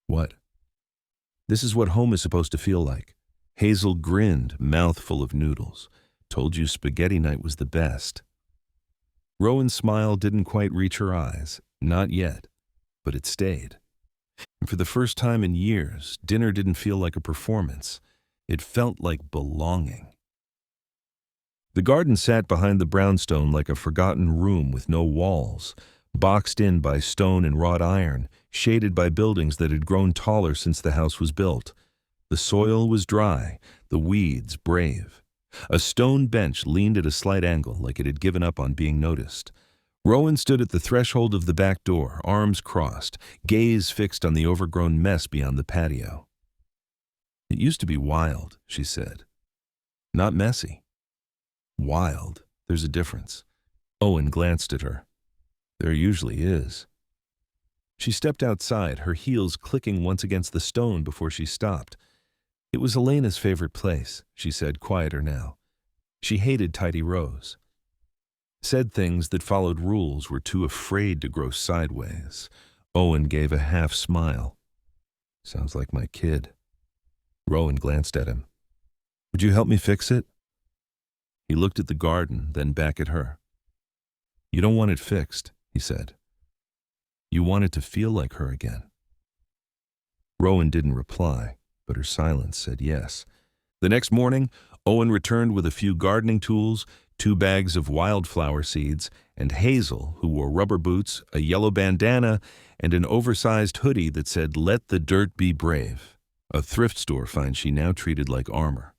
What? This is what home is supposed to feel like. Hazel grinned, mouth full of noodles. Told you spaghetti night was the best. Rowan's smile didn't quite reach her eyes. Not yet. But it stayed. And for the first time in years, dinner didn't feel like a performance. It felt like belonging. The garden sat behind the brownstone like a forgotten room with no walls, boxed in by stone and wrought iron, shaded by buildings that had grown taller since the house was built. The soil was dry, the weeds brave. A stone bench leaned at a slight angle like it had given up on being noticed. Rowan stood at the threshold of the back door, arms crossed, gaze fixed on the overgrown mess beyond the patio. It used to be wild, she said. Not messy. Wild. There's a difference. Owen glanced at her. There usually is. She stepped outside, her heels clicking once against the stone before she stopped. It was Elena's favorite place, she said, quieter now. She hated tidy rows. Said things that followed rules, were too afraid to grow sideways. Owen gave a half smile. Sounds like my kid. Rowan glanced at him. Would you help me fix it? He looked at the garden, then back at her. You don't want it fixed, he said. You want it to feel like her again. Rowan didn't reply, but her silence said yes. The next morning, Owen returned with a few gardening tools, 2 bags of wildflower seeds, and Hazel, who wore rubber boots, a yellow bandana, and an oversized hoodie that said, "Let the dirt be brave," a thrift store find she now treated like armor.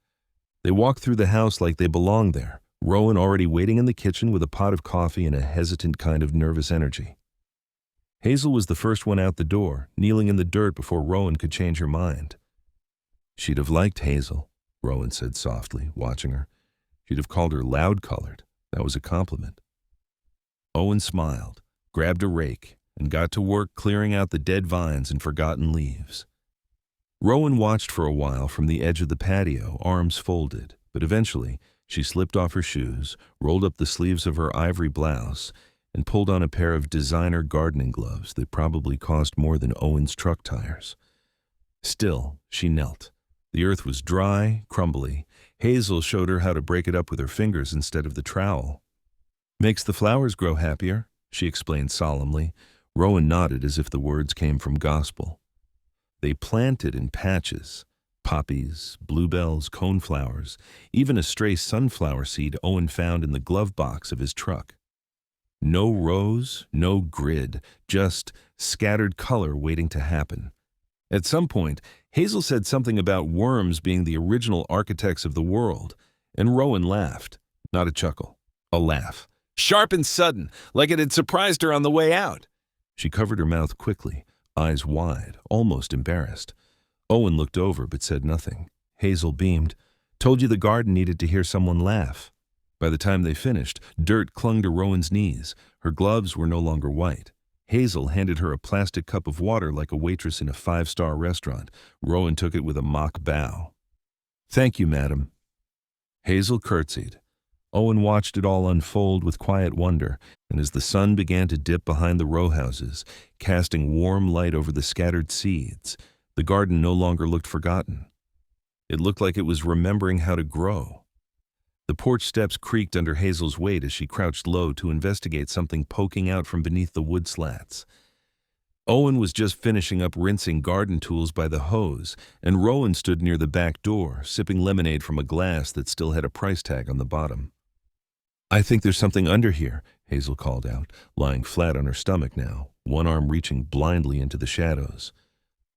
They walked through the house like they belonged there, Rowan already waiting in the kitchen with a pot of coffee and a hesitant kind of nervous energy. Hazel was the first one out the door, kneeling in the dirt before Rowan could change her mind. She'd have liked Hazel, Rowan said softly, watching her. She'd have called her loud-colored. That was a compliment. Owen smiled, grabbed a rake, and got to work clearing out the dead vines and forgotten leaves. Rowan watched for a while from the edge of the patio, arms folded, but eventually she slipped off her shoes, rolled up the sleeves of her ivory blouse, and pulled on a pair of designer gardening gloves that probably cost more than Owen's truck tires. Still, she knelt. The earth was dry, crumbly. Hazel showed her how to break it up with her fingers instead of the trowel. Makes the flowers grow happier, she explained solemnly. Rowan nodded as if the words came from gospel. They planted in patches, poppies, bluebells, coneflowers, even a stray sunflower seed Owen found in the glove box of his truck. No rows, no grid, just scattered color waiting to happen. At some point, Hazel said something about worms being the original architects of the world, and Rowan laughed. Not a chuckle, a laugh. Sharp and sudden, like it had surprised her on the way out. She covered her mouth quickly, eyes wide, almost embarrassed. Owen looked over but said nothing. Hazel beamed. Told you the garden needed to hear someone laugh. By the time they finished, dirt clung to Rowan's knees. Her gloves were no longer white. Hazel handed her a plastic cup of water like a waitress in a 5-star restaurant. Rowan took it with a mock bow. Thank you, madam. Hazel curtsied. Owen watched it all unfold with quiet wonder, and as the sun began to dip behind the row houses, casting warm light over the scattered seeds, the garden no longer looked forgotten. It looked like it was remembering how to grow. The porch steps creaked under Hazel's weight as she crouched low to investigate something poking out from beneath the wood slats. Owen was just finishing up rinsing garden tools by the hose, and Rowan stood near the back door, sipping lemonade from a glass that still had a price tag on the bottom. "I think there's something under here," Hazel called out, lying flat on her stomach now, one arm reaching blindly into the shadows.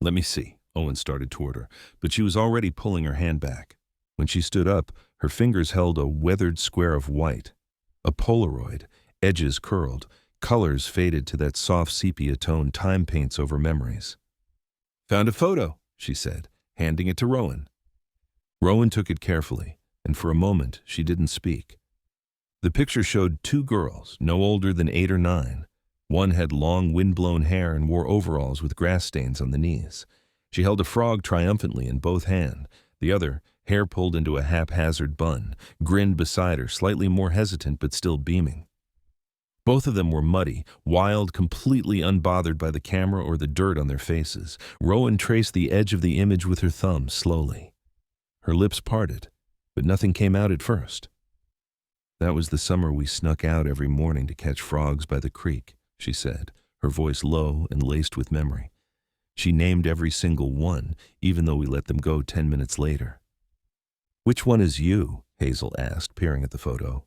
"Let me see." Owen started toward her, but she was already pulling her hand back. When she stood up, her fingers held a weathered square of white, a Polaroid, edges curled, colors faded to that soft sepia tone time paints over memories. "Found a photo," she said, handing it to Rowan. Rowan took it carefully, and for a moment she didn't speak. The picture showed two girls, no older than 8 or 9. One had long, wind-blown hair and wore overalls with grass stains on the knees. She held a frog triumphantly in both hands. The other, hair pulled into a haphazard bun, grinned beside her, slightly more hesitant but still beaming. Both of them were muddy, wild, completely unbothered by the camera or the dirt on their faces. Rowan traced the edge of the image with her thumb slowly. Her lips parted, but nothing came out at first. "That was the summer we snuck out every morning to catch frogs by the creek," she said, her voice low and laced with memory. She named every single one, even though we let them go 10 minutes later. "Which one is you?" Hazel asked, peering at the photo.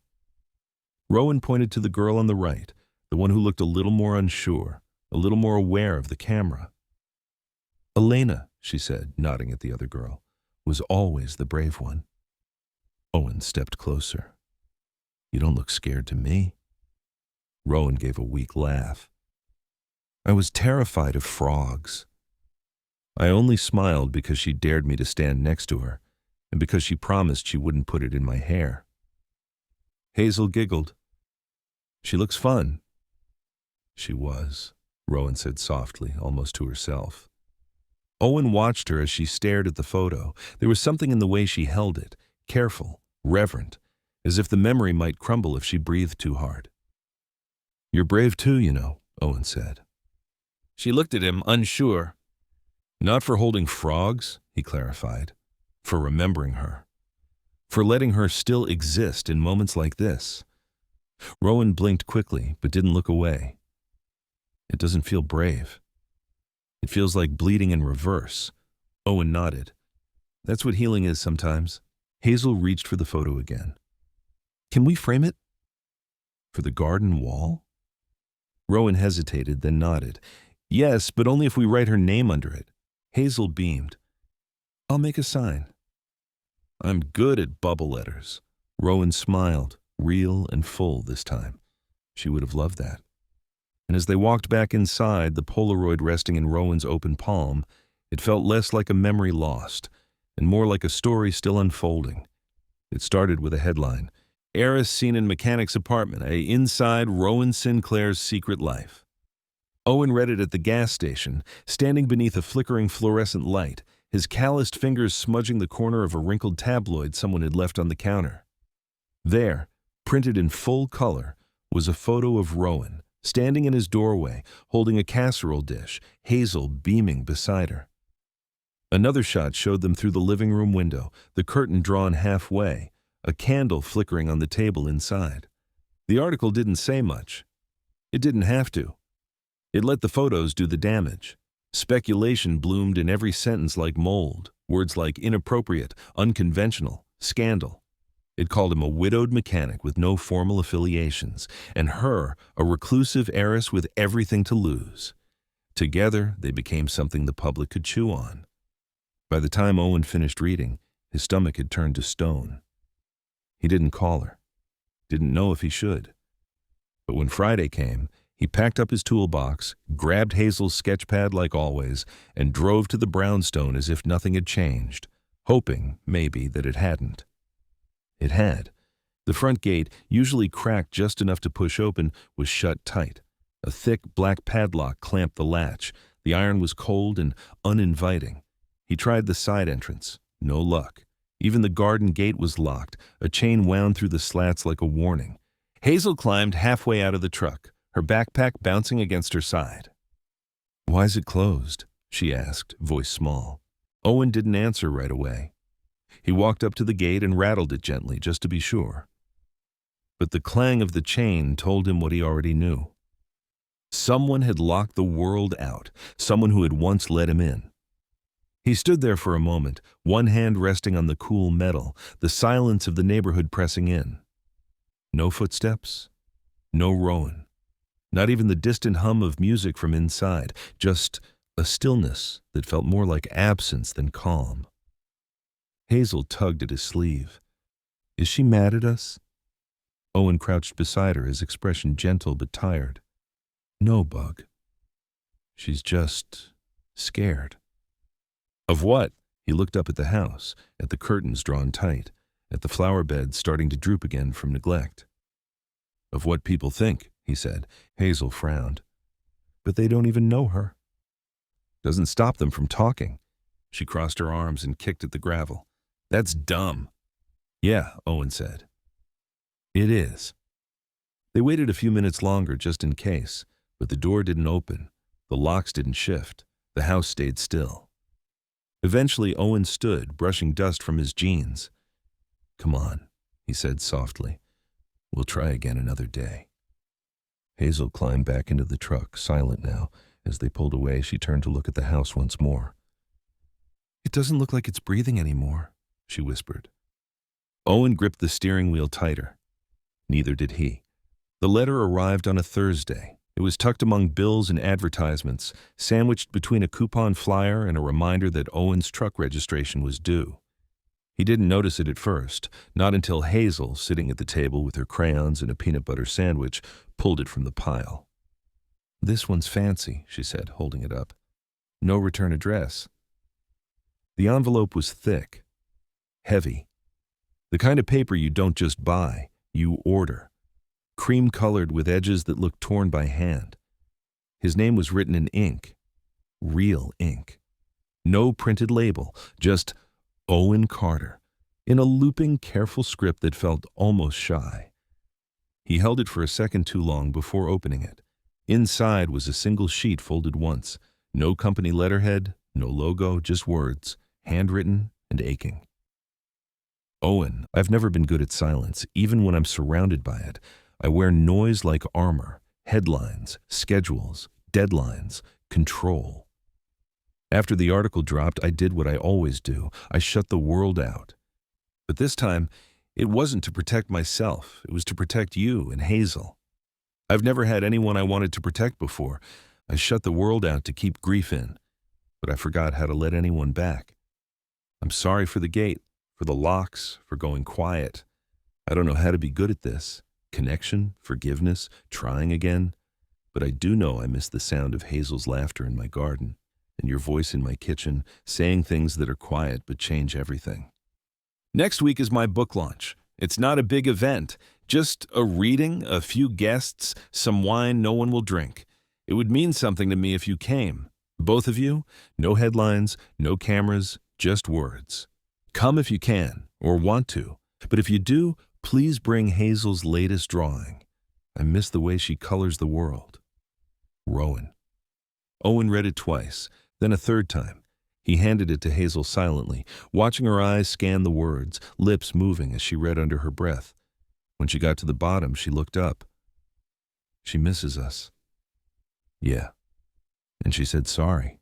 Rowan pointed to the girl on the right, the one who looked a little more unsure, a little more aware of the camera. "Elena," she said, nodding at the other girl, "was always the brave one." Owen stepped closer. "You don't look scared to me." Rowan gave a weak laugh. "I was terrified of frogs." I only smiled because she dared me to stand next to her, and because she promised she wouldn't put it in my hair. Hazel giggled. "She looks fun." "She was," Rowan said softly, almost to herself. Owen watched her as she stared at the photo. There was something in the way she held it, careful, reverent, as if the memory might crumble if she breathed too hard. "You're brave too, you know," Owen said. She looked at him, unsure. "Not for holding frogs," he clarified, "for remembering her. For letting her still exist in moments like this." Rowan blinked quickly, but didn't look away. "It doesn't feel brave. It feels like bleeding in reverse." Owen nodded. "That's what healing is sometimes." Hazel reached for the photo again. "Can we frame it?" "For the garden wall?" Rowan hesitated, then nodded. "Yes, but only if we write her name under it." Hazel beamed. "I'll make a sign." "I'm good at bubble letters." Rowan smiled, real and full this time. She would have loved that. And as they walked back inside, the Polaroid resting in Rowan's open palm, it felt less like a memory lost, and more like a story still unfolding. It started with a headline, "Heiress seen in mechanic's apartment, inside Rowan Sinclair's secret life." Owen read it at the gas station, standing beneath a flickering fluorescent light, his calloused fingers smudging the corner of a wrinkled tabloid someone had left on the counter. There, printed in full color, was a photo of Rowan, standing in his doorway, holding a casserole dish, Hazel beaming beside her. Another shot showed them through the living room window, the curtain drawn halfway, a candle flickering on the table inside. The article didn't say much. It didn't have to. It let the photos do the damage. Speculation bloomed in every sentence like mold, words like inappropriate, unconventional, scandal. It called him a widowed mechanic with no formal affiliations, and her a reclusive heiress with everything to lose. Together, they became something the public could chew on. By the time Owen finished reading, his stomach had turned to stone. He didn't call her. Didn't know if he should. But when Friday came, he packed up his toolbox, grabbed Hazel's sketchpad like always, and drove to the brownstone as if nothing had changed, hoping, maybe, that it hadn't. It had. The front gate, usually cracked just enough to push open, was shut tight. A thick black padlock clamped the latch. The iron was cold and uninviting. He tried the side entrance. No luck. Even the garden gate was locked. A chain wound through the slats like a warning. Hazel climbed halfway out of the truck, her backpack bouncing against her side. "Why's it closed?" she asked, voice small. Owen didn't answer right away. He walked up to the gate and rattled it gently, just to be sure. But the clang of the chain told him what he already knew. Someone had locked the world out, someone who had once let him in. He stood there for a moment, one hand resting on the cool metal, the silence of the neighborhood pressing in. No footsteps, no Rowan. Not even the distant hum of music from inside, just a stillness that felt more like absence than calm. Hazel tugged at his sleeve. Is she mad at us? Owen crouched beside her, his expression gentle but tired. No, Bug. She's just scared. Of what? He looked up at the house, at the curtains drawn tight, at the flower beds starting to droop again from neglect. Of what people think, he said. Hazel frowned. But they don't even know her. Doesn't stop them from talking. She crossed her arms and kicked at the gravel. That's dumb. Yeah, Owen said. It is. They waited a few minutes longer just in case, but the door didn't open, the locks didn't shift, the house stayed still. Eventually Owen stood, brushing dust from his jeans. Come on, he said softly. We'll try again another day. Hazel climbed back into the truck, silent now. As they pulled away, she turned to look at the house once more. It doesn't look like it's breathing anymore, she whispered. Owen gripped the steering wheel tighter. Neither did he. The letter arrived on a Thursday. It was tucked among bills and advertisements, sandwiched between a coupon flyer and a reminder that Owen's truck registration was due. He didn't notice it at first, not until Hazel, sitting at the table with her crayons and a peanut butter sandwich, pulled it from the pile. This one's fancy, she said, holding it up. No return address. The envelope was thick, heavy. The kind of paper you don't just buy, you order. Cream-colored with edges that looked torn by hand. His name was written in ink. Real ink. No printed label, just Owen Carter, in a looping, careful script that felt almost shy. He held it for a second too long before opening it. Inside was a single sheet folded once. No company letterhead, no logo, just words, handwritten and aching. Owen, I've never been good at silence, even when I'm surrounded by it. I wear noise like armor, headlines, schedules, deadlines, control. After the article dropped, I did what I always do. I shut the world out. But this time, it wasn't to protect myself. It was to protect you and Hazel. I've never had anyone I wanted to protect before. I shut the world out to keep grief in, but I forgot how to let anyone back. I'm sorry for the gate, for the locks, for going quiet. I don't know how to be good at this. Connection, forgiveness, trying again. But I do know I miss the sound of Hazel's laughter in my garden, and your voice in my kitchen, saying things that are quiet but change everything. Next week is my book launch. It's not a big event, just a reading, a few guests, some wine no one will drink. It would mean something to me if you came. Both of you, no headlines, no cameras, just words. Come if you can, or want to. But if you do, please bring Hazel's latest drawing. I miss the way she colors the world. Rowan. Owen read it twice, then a third time. He handed it to Hazel silently, watching her eyes scan the words, lips moving as she read under her breath. When she got to the bottom, she looked up. She misses us. Yeah. And she said sorry.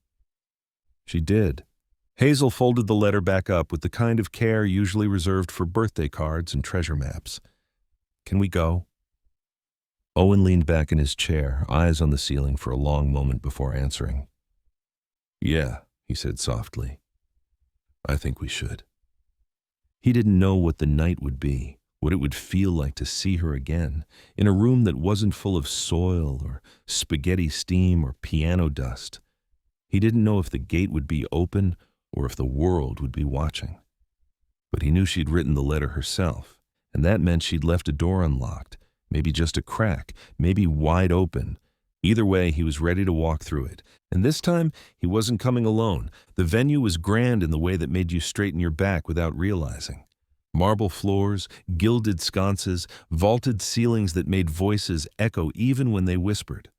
She did. Hazel folded the letter back up with the kind of care usually reserved for birthday cards and treasure maps. Can we go? Owen leaned back in his chair, eyes on the ceiling for a long moment before answering. Yeah, he said softly. I think we should. He didn't know what the night would be, what it would feel like to see her again, in a room that wasn't full of soil or spaghetti steam or piano dust. He didn't know if the gate would be open or if the world would be watching. But he knew she'd written the letter herself, and that meant she'd left a door unlocked, maybe just a crack, maybe wide open. Either way, he was ready to walk through it. And this time, he wasn't coming alone. The venue was grand in the way that made you straighten your back without realizing. Marble floors, gilded sconces, vaulted ceilings that made voices echo even when they whispered.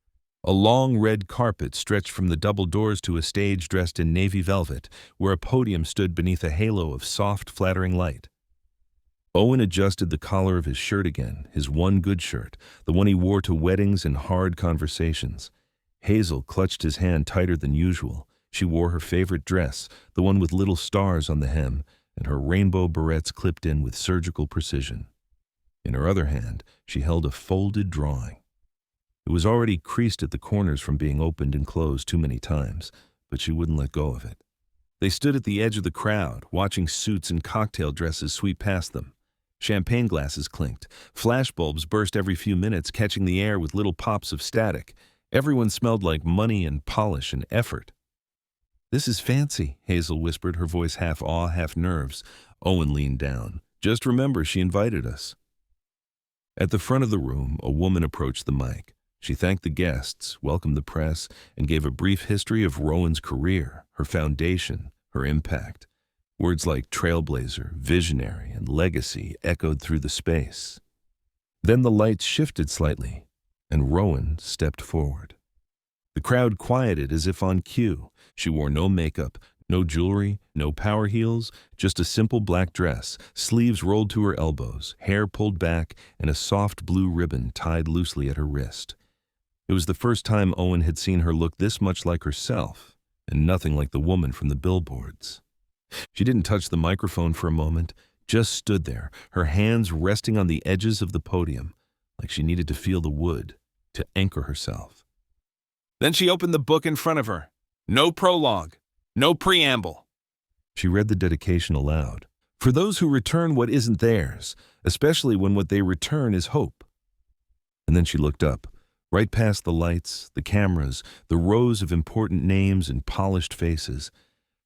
A long red carpet stretched from the double doors to a stage dressed in navy velvet, where a podium stood beneath a halo of soft, flattering light. Owen adjusted the collar of his shirt again, his one good shirt, the one he wore to weddings and hard conversations. Hazel clutched his hand tighter than usual. She wore her favorite dress, the one with little stars on the hem, and her rainbow barrettes clipped in with surgical precision. In her other hand, she held a folded drawing. It was already creased at the corners from being opened and closed too many times, but she wouldn't let go of it. They stood at the edge of the crowd, watching suits and cocktail dresses sweep past them. Champagne glasses clinked. Flashbulbs burst every few minutes, catching the air with little pops of static. Everyone smelled like money and polish and effort. "This is fancy," Hazel whispered, her voice half awe, half nerves. Owen leaned down. "Just remember, she invited us." At the front of the room, a woman approached the mic. She thanked the guests, welcomed the press, and gave a brief history of Rowan's career, her foundation, her impact. Words like trailblazer, visionary, and legacy echoed through the space. Then the lights shifted slightly, and Rowan stepped forward. The crowd quieted as if on cue. She wore no makeup, no jewelry, no power heels, just a simple black dress, sleeves rolled to her elbows, hair pulled back, and a soft blue ribbon tied loosely at her wrist. It was the first time Owen had seen her look this much like herself, and nothing like the woman from the billboards. She didn't touch the microphone for a moment, just stood there, her hands resting on the edges of the podium, like she needed to feel the wood, to anchor herself. Then she opened the book in front of her. No prologue, no preamble. She read the dedication aloud. For those who return what isn't theirs, especially when what they return is hope. And then she looked up, right past the lights, the cameras, the rows of important names and polished faces.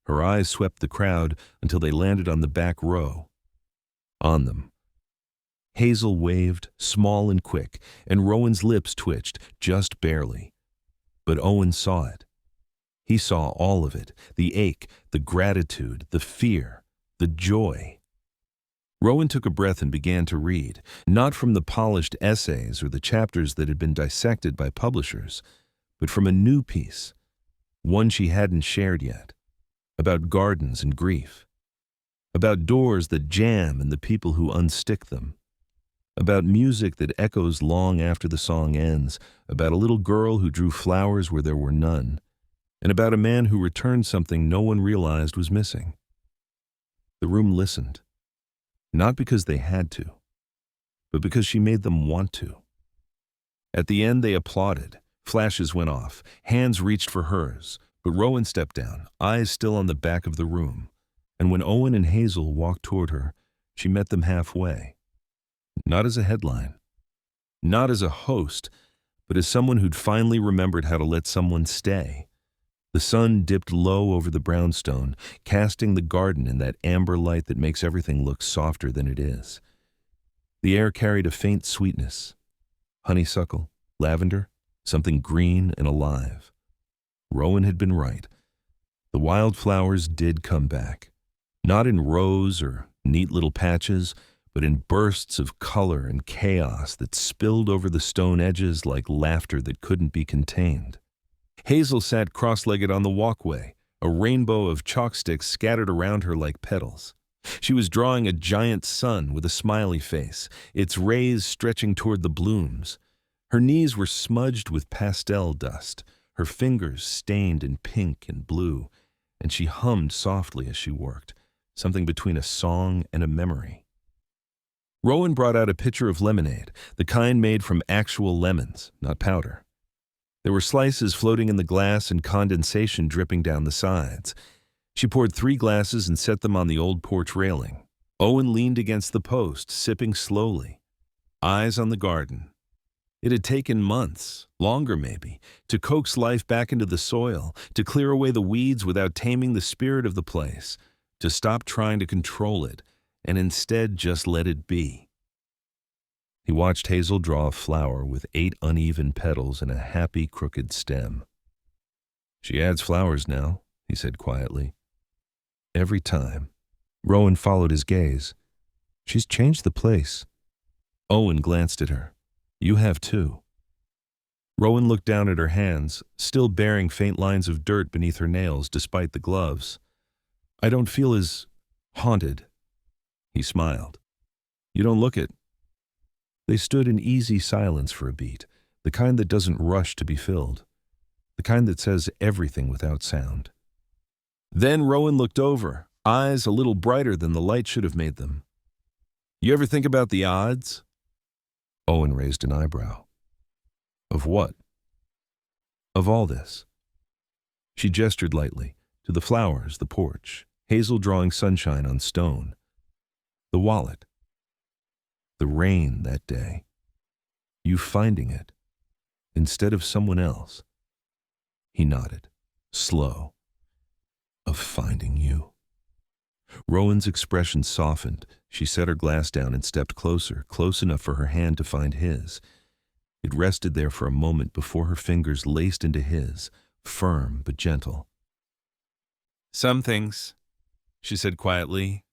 Her eyes swept the crowd until they landed on the back row. On them. Hazel waved, small and quick, and Rowan's lips twitched, just barely. But Owen saw it. He saw all of it, the ache, the gratitude, the fear, the joy. Rowan took a breath and began to read, not from the polished essays or the chapters that had been dissected by publishers, but from a new piece, one she hadn't shared yet, about gardens and grief, about doors that jam and the people who unstick them, about music that echoes long after the song ends, about a little girl who drew flowers where there were none, and about a man who returned something no one realized was missing. The room listened, not because they had to, but because she made them want to. At the end, they applauded. Flashes went off. Hands reached for hers, but Rowan stepped down, eyes still on the back of the room. And when Owen and Hazel walked toward her, she met them halfway. Not as a headline, not as a host, but as someone who'd finally remembered how to let someone stay. The sun dipped low over the brownstone, casting the garden in that amber light that makes everything look softer than it is. The air carried a faint sweetness. Honeysuckle, lavender, something green and alive. Rowan had been right. The wildflowers did come back. Not in rows or neat little patches, but in bursts of color and chaos that spilled over the stone edges like laughter that couldn't be contained. Hazel sat cross-legged on the walkway, a rainbow of chalk sticks scattered around her like petals. She was drawing a giant sun with a smiley face, its rays stretching toward the blooms. Her knees were smudged with pastel dust, her fingers stained in pink and blue, and she hummed softly as she worked, something between a song and a memory. Rowan brought out a pitcher of lemonade, the kind made from actual lemons, not powder. There were slices floating in the glass and condensation dripping down the sides. She poured 3 glasses and set them on the old porch railing. Owen leaned against the post, sipping slowly, eyes on the garden. It had taken months, longer maybe, to coax life back into the soil, to clear away the weeds without taming the spirit of the place, to stop trying to control it, and instead just let it be. He watched Hazel draw a flower with 8 uneven petals and a happy, crooked stem. "She adds flowers now," he said quietly. "Every time." Rowan followed his gaze. "She's changed the place." Owen glanced at her. "You have too." Rowan looked down at her hands, still bearing faint lines of dirt beneath her nails despite the gloves. "I don't feel as haunted." He smiled. "You don't look it." They stood in easy silence for a beat, the kind that doesn't rush to be filled. the kind that says everything without sound. Then Rowan looked over, eyes a little brighter than the light should have made them. You ever think about the odds? Owen raised an eyebrow. Of what? Of all this. She gestured lightly, to the flowers, the porch, Hazel drawing sunshine on stone, the wallet, the rain that day, you finding it, instead of someone else. He nodded, slow. Of finding you. Rowan's expression softened. She set her glass down and stepped closer, close enough for her hand to find his. It rested there for a moment before her fingers laced into his, firm but gentle. Some things, she said quietly,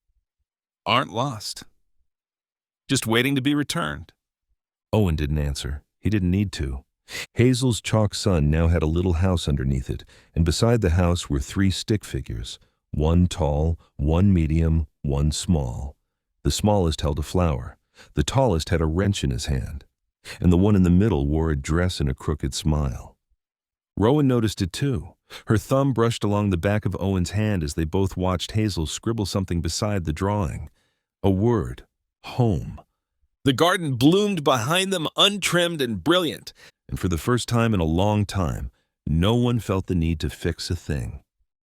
aren't lost. Just waiting to be returned. Owen didn't answer. He didn't need to. Hazel's chalk sun now had a little house underneath it, and beside the house were 3 stick figures, one tall, one medium, one small. The smallest held a flower. The tallest had a wrench in his hand, and the one in the middle wore a dress and a crooked smile. Rowan noticed it too. Her thumb brushed along the back of Owen's hand as they both watched Hazel scribble something beside the drawing. A word, home. The garden bloomed behind them, untrimmed and brilliant, and for the first time in a long time, no one felt the need to fix a thing.